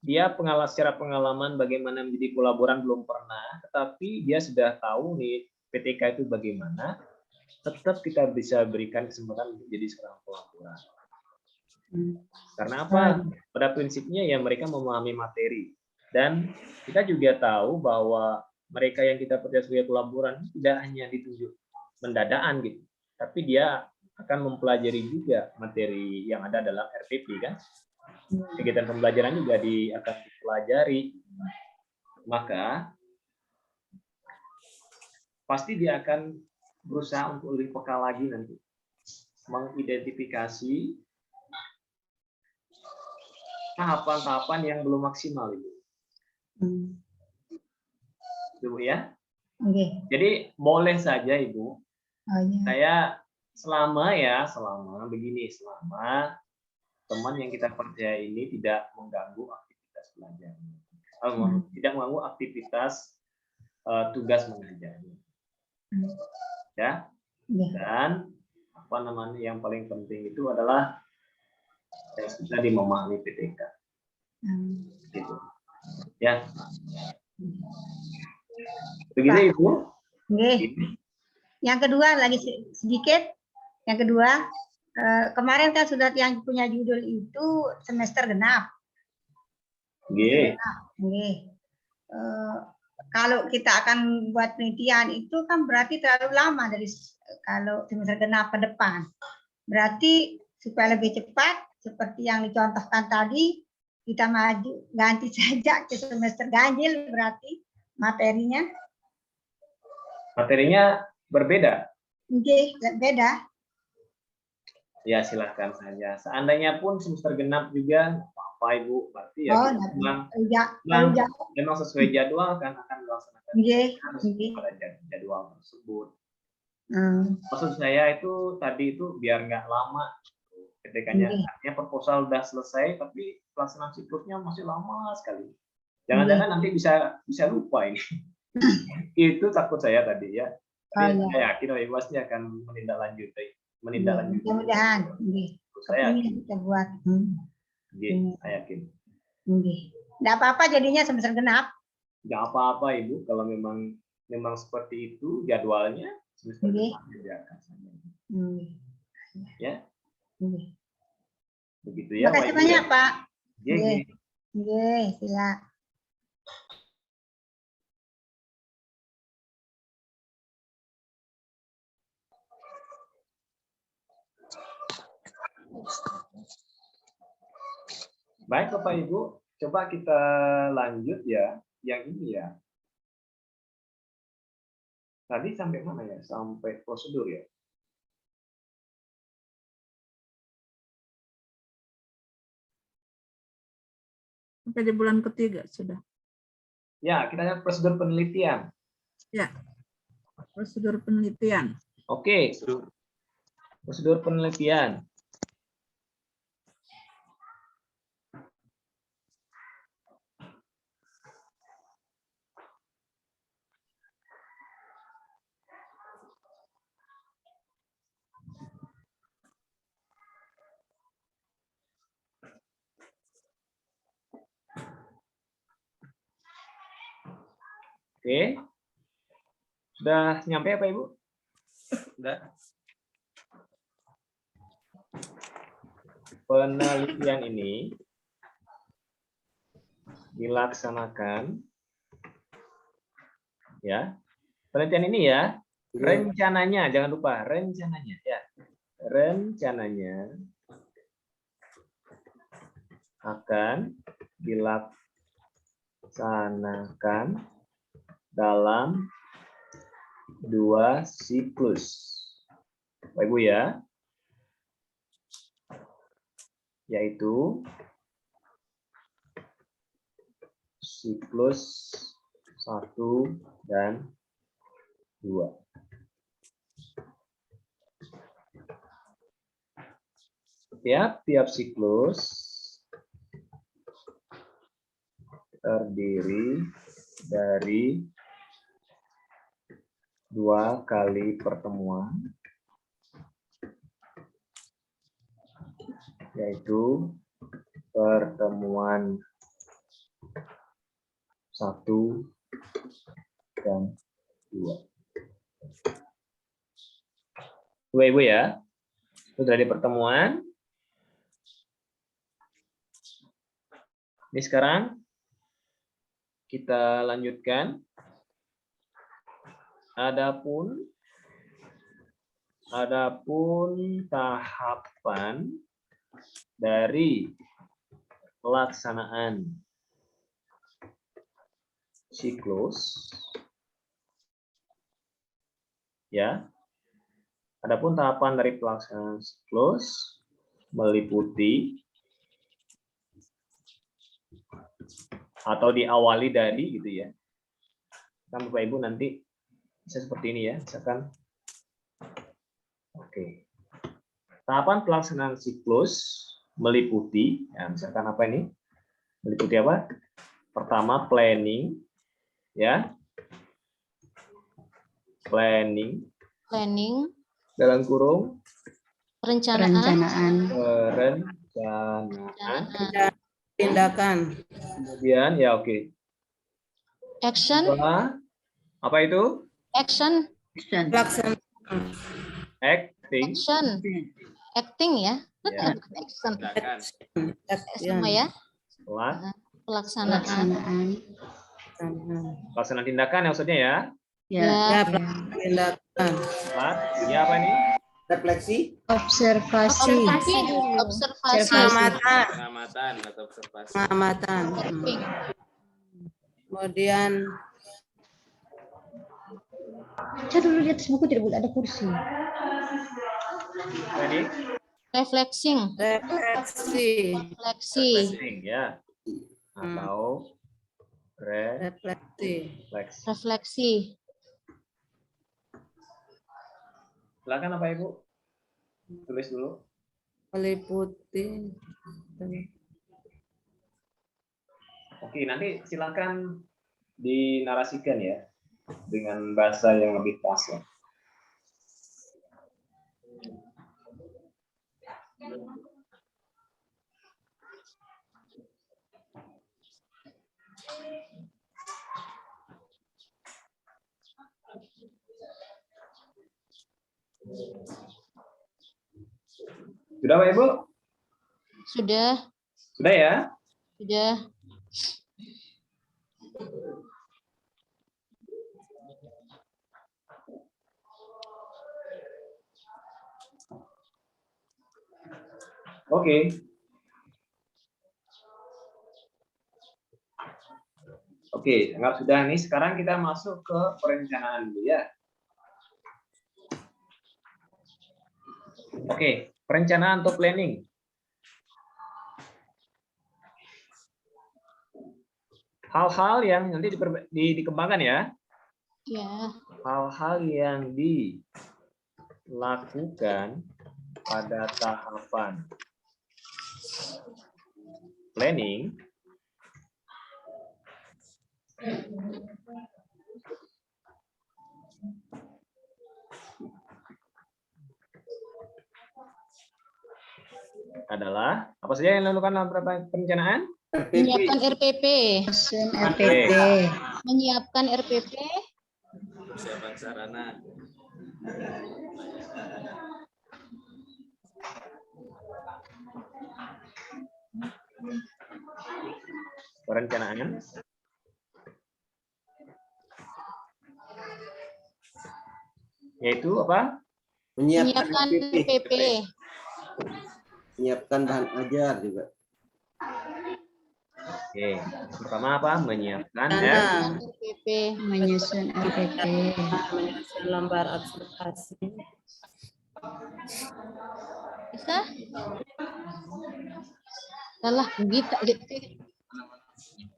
dia secara pengalaman bagaimana menjadi kolaboran belum pernah, tetapi dia sudah tahu nih PTK itu bagaimana, tetap kita bisa berikan kesempatan untuk jadi seorang kolaboran. Karena apa? Pada prinsipnya ya mereka memahami materi. Dan kita juga tahu bahwa mereka yang kita percaya sebagai kolaboran tidak hanya ditunjuk mendadaan gitu, tapi dia akan mempelajari juga materi yang ada dalam RPP kan. Kegiatan pembelajaran juga akan dipelajari, maka pasti dia akan berusaha untuk lebih peka lagi nanti mengidentifikasi tahapan-tahapan yang belum maksimal itu. Ibu ya. Jadi boleh saja Ibu. Saya selama begini, selama teman yang kita percaya ini tidak mengganggu aktivitas belajar, tidak mengganggu aktivitas tugas mengajarnya, ya. Dan apa namanya yang paling penting itu adalah kita memahami PTK, gitu, ya. Begitu Ibu. Yang kedua lagi sedikit. Yang kedua. Kemarin kan sudah yang punya judul itu semester genap. Kalau kita akan buat penelitian itu kan berarti terlalu lama dari kalau semester genap ke depan. Berarti supaya lebih cepat seperti yang dicontohkan tadi kita maju ganti saja ke semester ganjil berarti materinya. Materinya berbeda. Beda. Ya silahkan saja. Seandainya pun semester genap juga apa Ibu, berarti ya memang sesuai jadwal kan akan melaksanakan pada jadwal tersebut. Maksud saya itu tadi itu biar nggak lama ketikanya, artinya proposal udah selesai tapi pelaksanaan siklusnya masih lama sekali. Jangan-jangan nanti bisa lupa ini. Itu takut saya tadi ya. Tapi saya yakin Ibu pasti akan menindaklanjuti. Mudah-mudahan. Saya kita buat. Saya yakin. Tidak apa-apa jadinya semester genap. Tidak apa-apa Ibu kalau memang seperti itu jadwalnya semester genap biarkan saja. Ya. Begitu ya. Terima kasih banyak Pak. Silakan. Baik Bapak Ibu, coba kita lanjut ya, yang ini ya. Tadi sampai mana ya? Sampai prosedur ya? Sampai di bulan ketiga sudah. Ya, kita lihat prosedur penelitian. Ya, prosedur penelitian. Oke, prosedur penelitian. Oke. Sudah nyampe apa Ibu? Sudah. Penelitian ini dilaksanakan Ya, penelitian ini ya, rencananya jangan lupa rencananya ya, rencananya akan dilaksanakan dalam 2 siklus, Bapak Ibu ya, yaitu siklus 1 dan 2. Tiap siklus terdiri dari 2 kali pertemuan, yaitu pertemuan 1 dan 2. Ibu ya, sudah di pertemuan. Ini sekarang kita lanjutkan. Adapun tahapan dari pelaksanaan siklus ya. Adapun tahapan dari pelaksanaan siklus meliputi atau diawali dari gitu ya. Kan Bapak Ibu nanti bisa seperti ini ya, misalkan. Oke. Tahapan pelaksanaan siklus meliputi, ya, misalkan apa ini? Meliputi apa? Pertama planning, ya. Planning. Dalam kurung. Perencanaan. Tindakan. Kemudian ya oke. Action. Apa itu? Action. Pelaksanaan. Acting. Acting ya. Ya. Action. Sama ya. Pelaksanaan. Pelaksanaan tindakan ya maksudnya ya. Ya, tindakan. Ya apa ini? Refleksi. Observasi. Pengamatan atau observasi. Pengamatan. Kemudian Baca dulu di atas buku, tidak boleh ada kursi. Ini? Refleksi ya. Atau refleksi. Silakan Bapak Ibu. Tulis dulu. Meliputi. Oke, nanti silakan dinarasikan ya dengan bahasa yang lebih pas ya. Sudah Pak Ibu? Sudah. Sudah ya? Sudah. Oke. Oke, anggap sudah nih. Sekarang kita masuk ke perencanaan dulu ya. Oke, perencanaan atau planning. Hal-hal yang nanti dikembangkan ya. Ya. Hal-hal yang dilakukan pada tahapan planning adalah apa saja yang dilakukan dalam perencanaan? Menyiapkan RPP. Menyiapkan RPP. Persiapan sarana. Perencanaan. Yaitu apa? Menyiapkan PP. Menyiapkan bahan ajar juga. Oke, pertama apa? Menyiapkan RPP. Menyusun RPP. Menyusun lembar observasi. Bisa? Salah, gitu.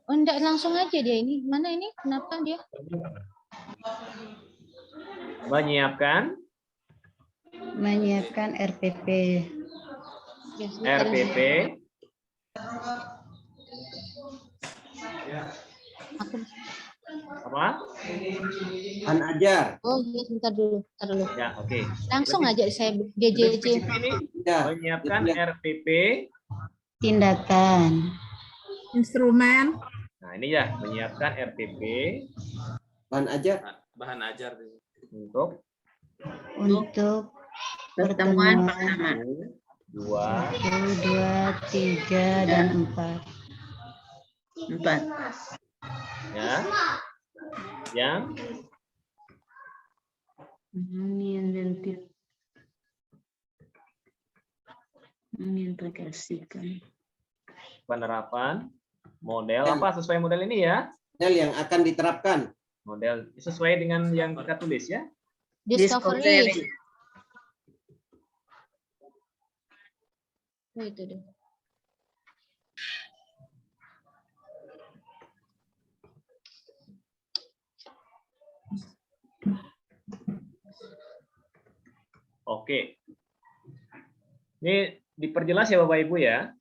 Oh, enggak, langsung aja dia ini. Mana ini? Kenapa dia? Menyiapkan RPP. RPP. Apa? Bahan ajar. Oh iya, sebentar dulu. Ya, oke. Langsung aja saya GJJ. Menyiapkan RPP. Tindakan. Instrumen. Nah, ini ya, menyiapkan RPP. Bahan ajar. Bahan ajar. Untuk pertemuan pertama. 2, 2, 3, dan 4. Ya. Yang mengintegrasikan penerapan model apa sesuai model ini ya? Model yang akan diterapkan. Model sesuai dengan yang kita tulis ya. Discovery. Oh, itu deh. Oke. Ini diperjelas ya Bapak Ibu ya.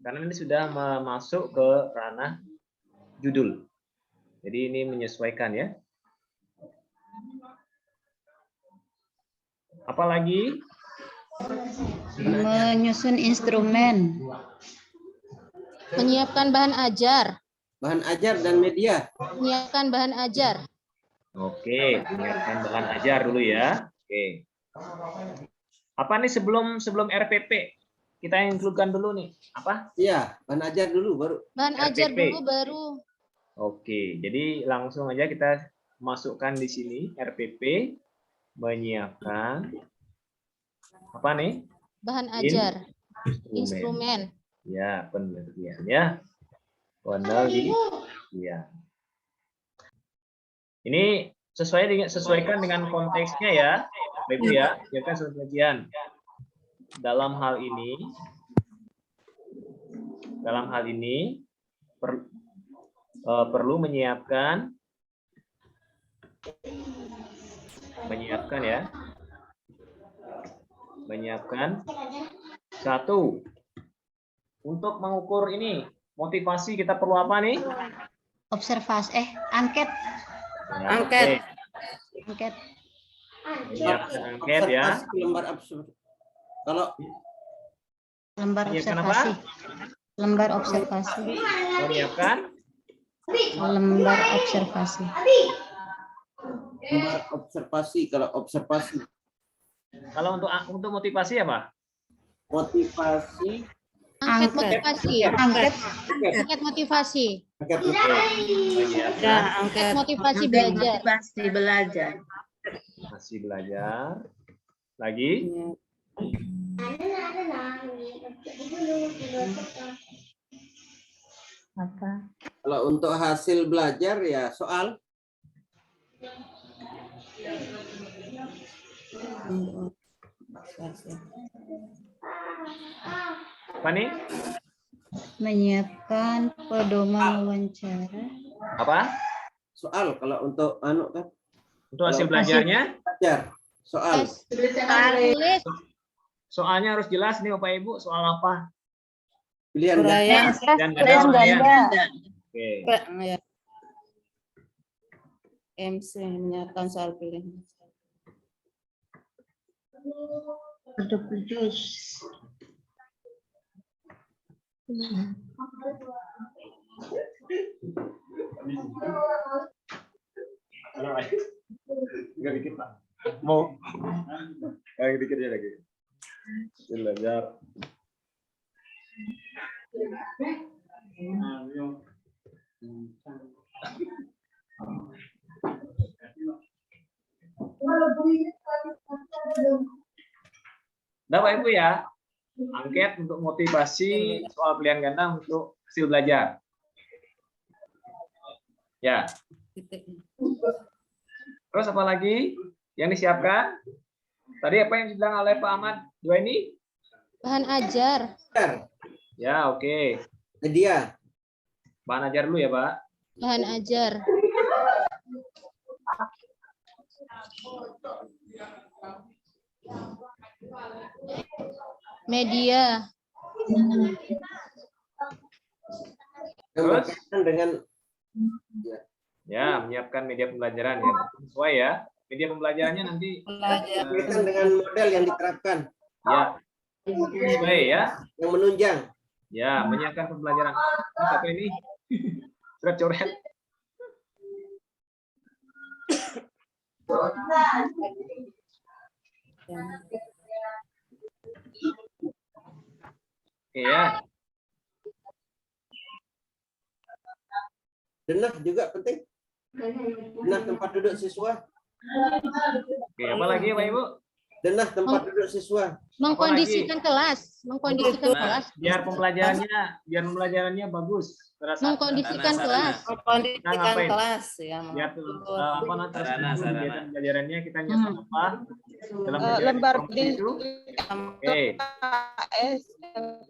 Karena ini sudah masuk ke ranah judul. Jadi ini menyesuaikan ya. Apalagi? Menyusun instrumen. Menyiapkan bahan ajar. Bahan ajar dan media. Menyiapkan bahan ajar. Oke, menyiapkan bahan ajar dulu ya. Oke. Apa nih sebelum RPP? Kita include-kan dulu nih. Apa? Iya, bahan ajar dulu baru. Bahan ajar RPP. dulu baru. Oke, jadi langsung aja kita masukkan di sini RPP menyiapkan apa nih? Bahan ajar. Instrumen. Ya, penelitian ya. Penelitian. Ini sesuaikan dengan konteksnya ya, Bapak Ibu ya. Ya kan penelitian. Dalam hal ini perlu menyiapkan ya. Menyiapkan satu untuk mengukur ini motivasi kita perlu apa nih? Observasi angket. Ya, Angket. oke. Angket. Menyiapkan angket ya. Lembar observasi. Kalau Lembar menyiapkan observasi. apa? Lembar observasi. Menyiapkan Lembar observasi. lembar observasi, kalau observasi. kalau untuk motivasi apa? Motivasi. Angket motivasi. Angket. Angket motivasi. Angket Ya, angket Motivasi belajar. motivasi belajar. Masih belajar. Lagi? Apa? Kalau untuk hasil belajar ya soal. Apa nih? Menyiapkan pedoman wawancara. Apa? Soal kalau untuk kan. Untuk hasil belajarnya? Belajar. Soal. Tulis. Soalnya harus jelas nih Bapak Ibu, soal apa? Pilihan Dan ganda. Oke. Ya. MC menyiapkan soal pilihan. Enggak dikit Pak. Mau. Kayak dikit aja lagi. Belajar. Udah Pak Ibu ya, angket untuk motivasi soal pilihan ganda untuk hasil belajar. Ya. Terus apa lagi yang disiapkan? Tadi apa yang dibilang oleh Pak Ahmad dua ini? Bahan ajar. Ya, oke. Media. Bahan ajar dulu ya, Pak. Bahan ajar. Media. Yang berkaitan dengan ya, menyiapkan media pembelajaran ya. Sesuai ya. Media pembelajarannya nanti berkaitan dengan model yang diterapkan. ya. Sesuai ya. Yang menunjang. Ya, menyiapkan pembelajaran. Apa ini? Coret-coret. Oke ya. Denah juga penting. Denah tempat duduk siswa. Oke, apa lagi Pak Ibu? Denah tempat duduk siswa. Mengkondisikan kelas, mengkondisikan kelas. Biar pembelajarannya bagus. Mengkondisikan kelas. Mengkondisikan kelas ya. Biar apa nanti pembelajarannya kita nyiapkan apa? Dalam Lembar itu. Oke.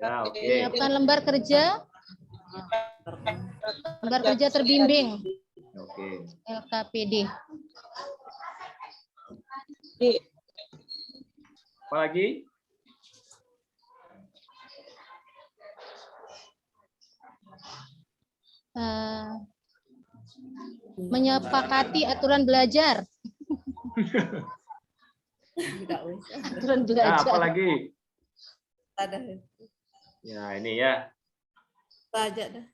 Ya, oke. Menyiapkan lembar kerja. Lembar kerja terbimbing. Oke. LKPD. Apa lagi? Menyepakati aturan belajar. Aturan Nah, belajar. apa lagi? Ada. Ya, ini ya. Saja dah.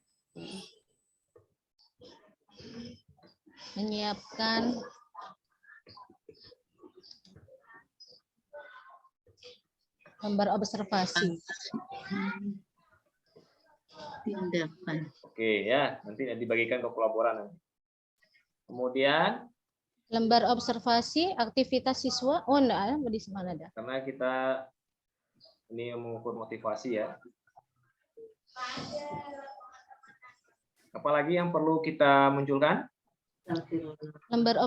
Menyiapkan lembar observasi. Tindakan. Oke ya, nanti dibagikan ke kolaboran. Kemudian Lembar observasi aktivitas siswa. Oh, enggak ada di mana ada. karena kita ini mengukur motivasi ya. Apalagi yang perlu kita munculkan? Lembar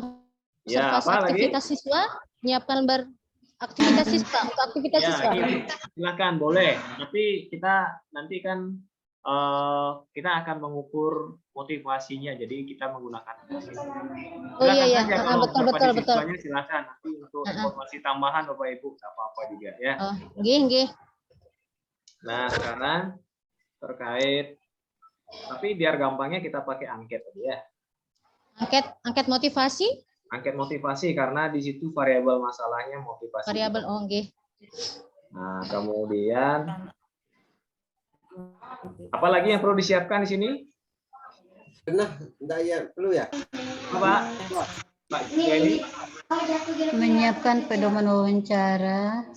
Ya, observasi apa lagi? aktivitas siswa, menyiapkan lembar aktivitas siswa untuk aktivitas Ya, siswa. silakan boleh. Tapi kita nanti kan kita akan mengukur motivasinya. Jadi kita menggunakan. Oh iya iya, Saja kalau betul Bapak betul di betul. siswanya silakan nanti untuk informasi tambahan Bapak Ibu nggak apa-apa juga ya. Oh, nggih nggih. Nah, sekarang terkait tapi biar gampangnya kita pakai angket tadi ya. Angket motivasi, Angket motivasi karena di situ variabel masalahnya motivasi. variabel oh nggih. Nah, kemudian apalagi yang perlu disiapkan di sini? Denah, enggak ya perlu ya? Apa? Pak Jenny? Menyiapkan pedoman wawancara.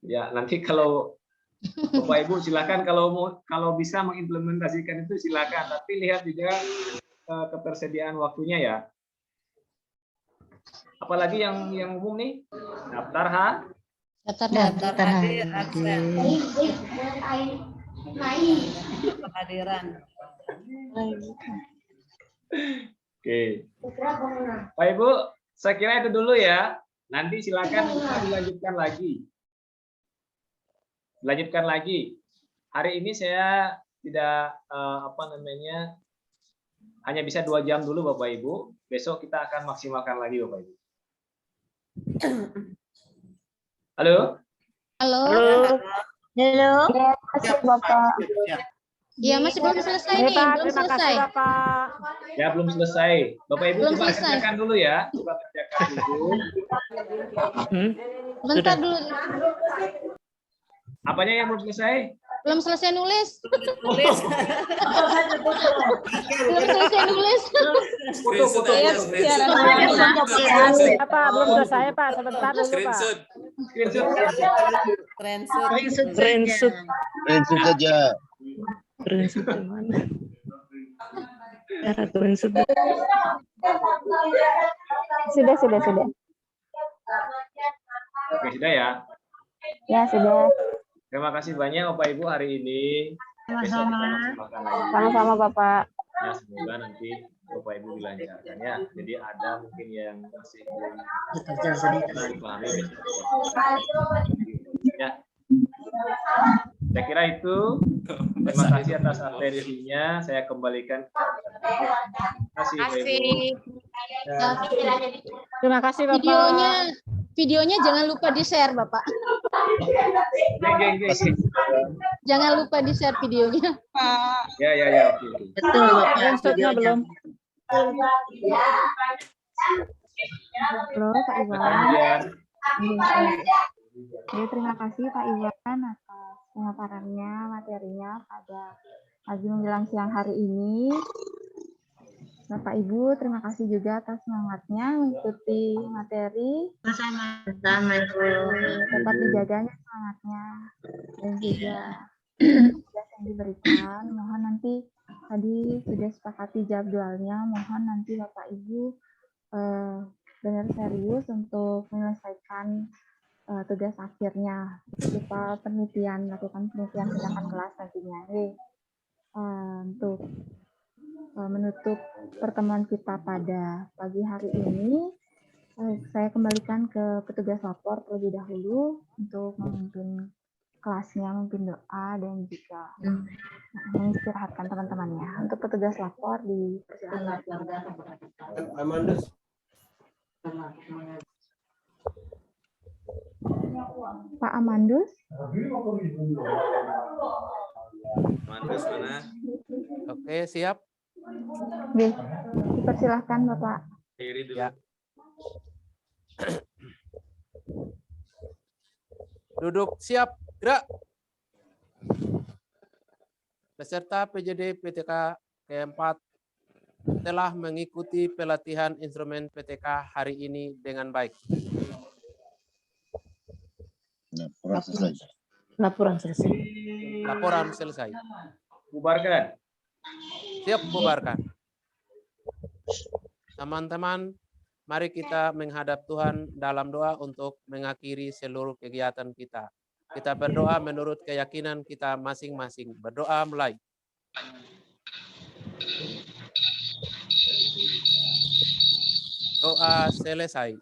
Ya, nanti kalau Bapak Ibu silakan kalau bisa mengimplementasikan itu silakan, tapi lihat juga ketersediaan waktunya ya. Apalagi yang umum nih? Daftar Daftar hadir absen. Kehadiran. Oke. Pak Ibu, saya kira itu dulu ya. Nanti silakan kita dilanjutkan lagi. Hari ini saya tidak hanya bisa 2 jam dulu Bapak Ibu. Besok kita akan maksimalkan lagi Bapak Ibu. Halo? Halo. Halo. Bapak. Iya, masih belum selesai nih, belum selesai. Ya, belum selesai. Bapak Ibu Belum coba selesai. kerjakan dulu ya. Coba kerjakan dulu. Bentar dulu. Apanya yang belum selesai? Belum selesai nulis. Tulis. Belum selesai nulis. Foto. Pak, belum selesai Pak, sebentar dulu Pak. Screenshot. Screenshot saja. Sudah. Oke, sudah ya. Ya, sudah. Terima kasih banyak Bapak Ibu hari ini. Besok kita maksimalkan lagi. Sama-sama, Bapak. Ya, semoga nanti Bapak Ibu dilancarkan ya. Jadi ada mungkin yang masih belum dipahami ya. Saya kira itu. Terima kasih atas atensinya. Saya kembalikan. Terima kasih Bapak Ibu. Terima kasih, Bapak. Videonya jangan lupa di-share, Bapak. Jangan lupa di-share videonya. Ya. Oke. Betul, Bapak. Screenshot-nya belum. Halo, Pak Iwan. Jadi, terima kasih Pak Iwan atas pemaparannya, materinya pada pagi menjelang siang hari ini. Bapak Ibu, terima kasih juga atas semangatnya mengikuti materi. Sama-sama, Ibu. Tetap dijaganya semangatnya dan juga tugas yang diberikan. Mohon nanti tadi sudah sepakati jadwalnya. Mohon nanti Bapak Ibu benar serius untuk menyelesaikan tugas akhirnya. Kita lakukan penelitian tindakan kelas nantinya. Untuk menutup pertemuan kita pada pagi hari ini, saya kembalikan ke petugas lapor terlebih dahulu untuk memimpin kelasnya, memimpin doa dan juga mengistirahatkan teman-temannya. Untuk petugas lapor dipersilakan. Amandus. Pak Amandus. Mandus mana? Oke, siap. Oke, dipersilahkan Bapak. Kiri dulu. Ya. Duduk siap, gerak. Peserta PJD PTK keempat telah mengikuti pelatihan instrumen PTK hari ini dengan baik. Laporan selesai. Laporan selesai. Bubarkan. Siap, bubarkan. Teman-teman, mari kita menghadap Tuhan dalam doa untuk mengakhiri seluruh kegiatan kita. Kita berdoa menurut keyakinan kita masing-masing. Berdoa mulai. Doa selesai.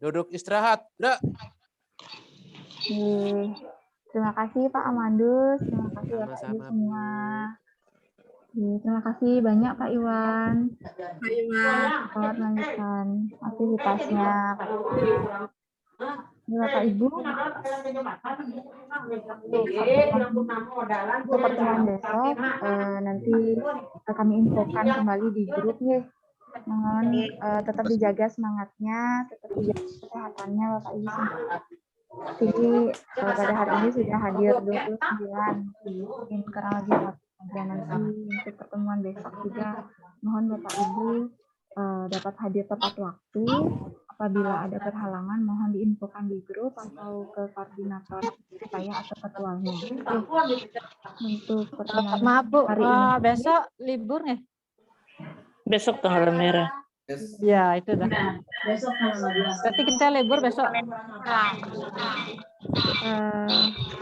Duduk istirahat. Gerak. Terima kasih Pak Amandus. Terima kasih Bapak Ibu semua. Terima kasih banyak Pak Iwan. Pak Iwan. Selamat melanjutkan aktivitasnya. Bapak Ibu, untuk pertemuan besok nanti kami infokan kembali di grup ya. Mohon tetap dijaga semangatnya, tetap dijaga kesehatannya Bapak Ibu semua. Jadi pada hari ini sudah hadir 29, mungkin kurang lebih 4 nanti untuk pertemuan besok juga. Mohon Bapak Ibu dapat hadir tepat waktu. Apabila ada perhalangan, mohon diinfokan di grup atau ke koordinator saya atau ketuanya. Untuk pertemuan Maaf Bu, hari ini. Besok libur nih? Besok tanggal merah. Ya, itu dah. Berarti kita libur besok.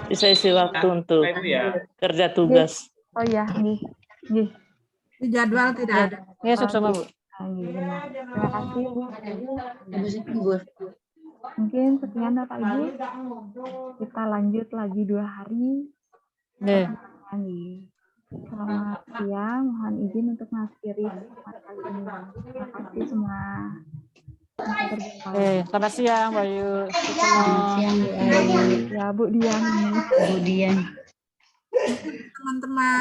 Bisa isi waktu untuk kerja tugas. Oh ya, nih. Di jadwal tidak ada. Ya, sama Bu. Terima kasih Bu. Mungkin sekian Bapak Ibu. Kita lanjut lagi 2 hari. Selamat siang. Mohon izin untuk mengakhiri pertemuan kali ini. Terima kasih semua. Selamat siang, Bayu. Selamat siang, Bu Ayu. Ya, Bu Dian. Bu Dian. Teman-teman.